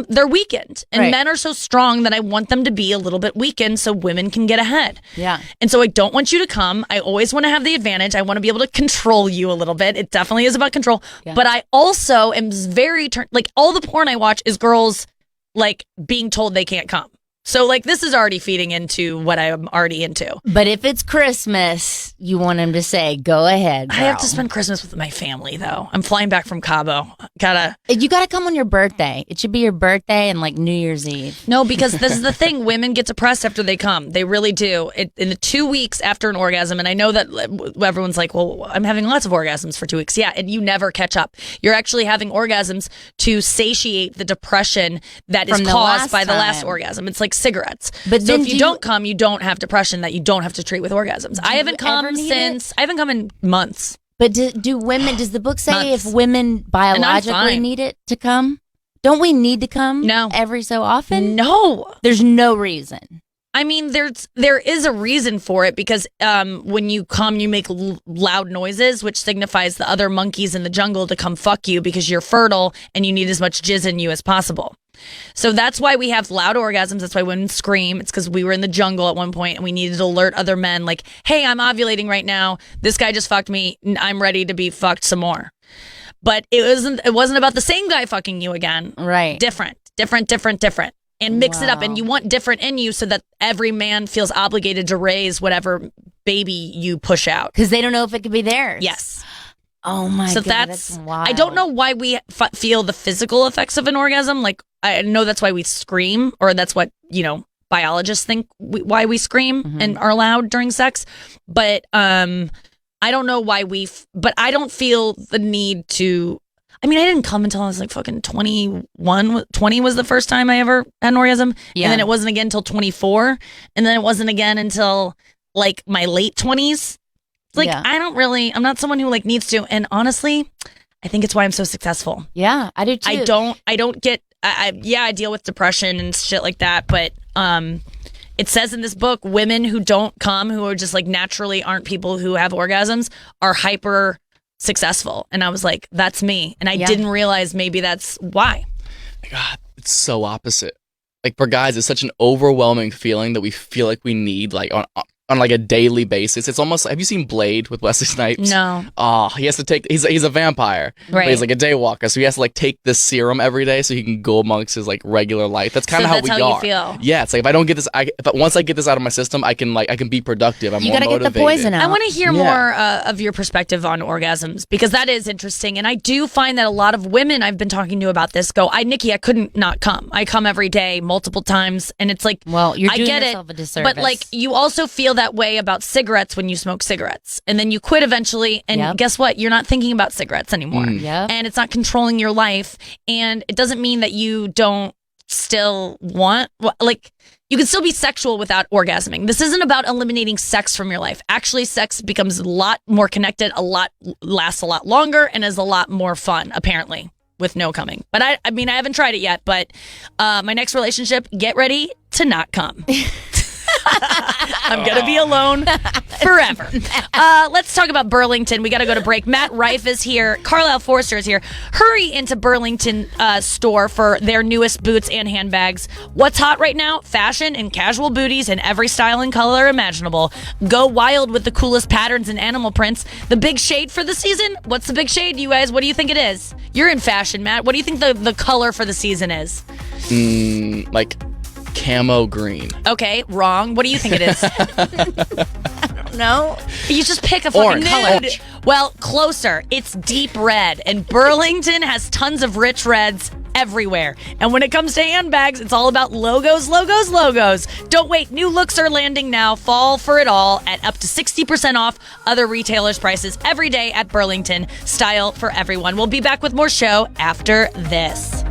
they're weakened, and men are so strong that I want them to be a little bit weakened so women can get ahead. Yeah. And so I don't want you to come. I always want to have the advantage. I want to be able to control you a little bit. It definitely is about control. Yeah. But I also am very like all the porn I watch is girls like being told they can't come. So like this is already feeding into what I'm already into. But if it's Christmas, you want him to say, "Go ahead, girl." I have to spend Christmas with my family though. I'm flying back from Cabo. You gotta come on your birthday. It should be your birthday and like New Year's Eve. No, because this is the thing. Women get depressed after they come. They really do. In the 2 weeks after an orgasm, and I know that everyone's like, "Well, I'm having lots of orgasms for 2 weeks." Yeah, and you never catch up. You're actually having orgasms to satiate the depression that is caused by the last orgasm. It's like cigarettes. But so if you don't come, you don't have depression that you don't have to treat with orgasms. I haven't come in months. But do women, does the book say if women biologically need it to come? Don't we need to come every so often? No. There's no reason. I mean, there is a reason for it because when you come, you make loud noises, which signifies the other monkeys in the jungle to come fuck you because you're fertile and you need as much jizz in you as possible. So that's why we have loud orgasms. That's why women scream. It's because we were in the jungle at one point and we needed to alert other men like, hey, I'm ovulating right now. This guy just fucked me. I'm ready to be fucked some more. But it wasn't about the same guy fucking you again. Right. Different. And mix it up. And you want different in you so that every man feels obligated to raise whatever baby you push out. Because they don't know if it could be theirs. Yes. Oh my God, that's wild. I don't know why we feel the physical effects of an orgasm. Like, I know that's why we scream, or that's what, biologists think why we scream and are loud during sex. But I don't know why but I don't feel the need to. I mean, I didn't come until I was like fucking 21. 20 was the first time I ever had an orgasm. Yeah. And then it wasn't again until 24. And then it wasn't again until like my late 20s. It's like, I'm not someone who like needs to. And honestly, I think it's why I'm so successful. Yeah, I do too. I don't get, I deal with depression and shit like that. But it says in this book, women who don't come, who are just like naturally aren't people who have orgasms, are hyper successful. And I was like, that's me. And I didn't realize maybe that's why. God, it's so opposite. Like for guys, it's such an overwhelming feeling that we feel like we need like on like a daily basis. It's almost, have you seen Blade with Wesley Snipes? No. Oh, he has to take, he's a vampire. Right. But he's like a day walker. So he has to like take this serum every day so he can go amongst his like regular life. That's kind of how we are. That's how you feel. Yeah. It's like if I don't get this, once I get this out of my system, I can be productive. I'm more motivated. You gotta get the poison out. I want to hear more of your perspective on orgasms because that is interesting. And I do find that a lot of women I've been talking to about this go, Nikki, I couldn't not come. I come every day, multiple times. And it's like, well, you're doing I get yourself a disservice. But like you also feel that way about cigarettes when you smoke cigarettes, and then you quit eventually, and guess what, you're not thinking about cigarettes anymore. And it's not controlling your life, and it doesn't mean that you don't still want, like, you can still be sexual without orgasming. This isn't about eliminating sex from your life. Actually, sex becomes a lot more connected, lasts a lot longer, and is a lot more fun, apparently, with no coming. But I mean, I haven't tried it yet, but my next relationship, get ready to not come. I'm going to be alone forever. Let's talk about Burlington. We got to go to break. Matt Rife is here. Carlisle Forrester is here. Hurry into Burlington store for their newest boots and handbags. What's hot right now? Fashion and casual booties in every style and color imaginable. Go wild with the coolest patterns and animal prints. The big shade for the season? What's the big shade, you guys? What do you think it is? You're in fashion, Matt. What do you think the color for the season is? Like camo green. Okay, wrong. What do you think it is? I don't know. You just pick a fucking color. Orange. Well, closer. It's deep red, and Burlington has tons of rich reds everywhere. And when it comes to handbags, it's all about logos, logos, logos. Don't wait. New looks are landing now. Fall for it all at up to 60% off other retailers' prices every day at Burlington. Style for everyone. We'll be back with more show after this.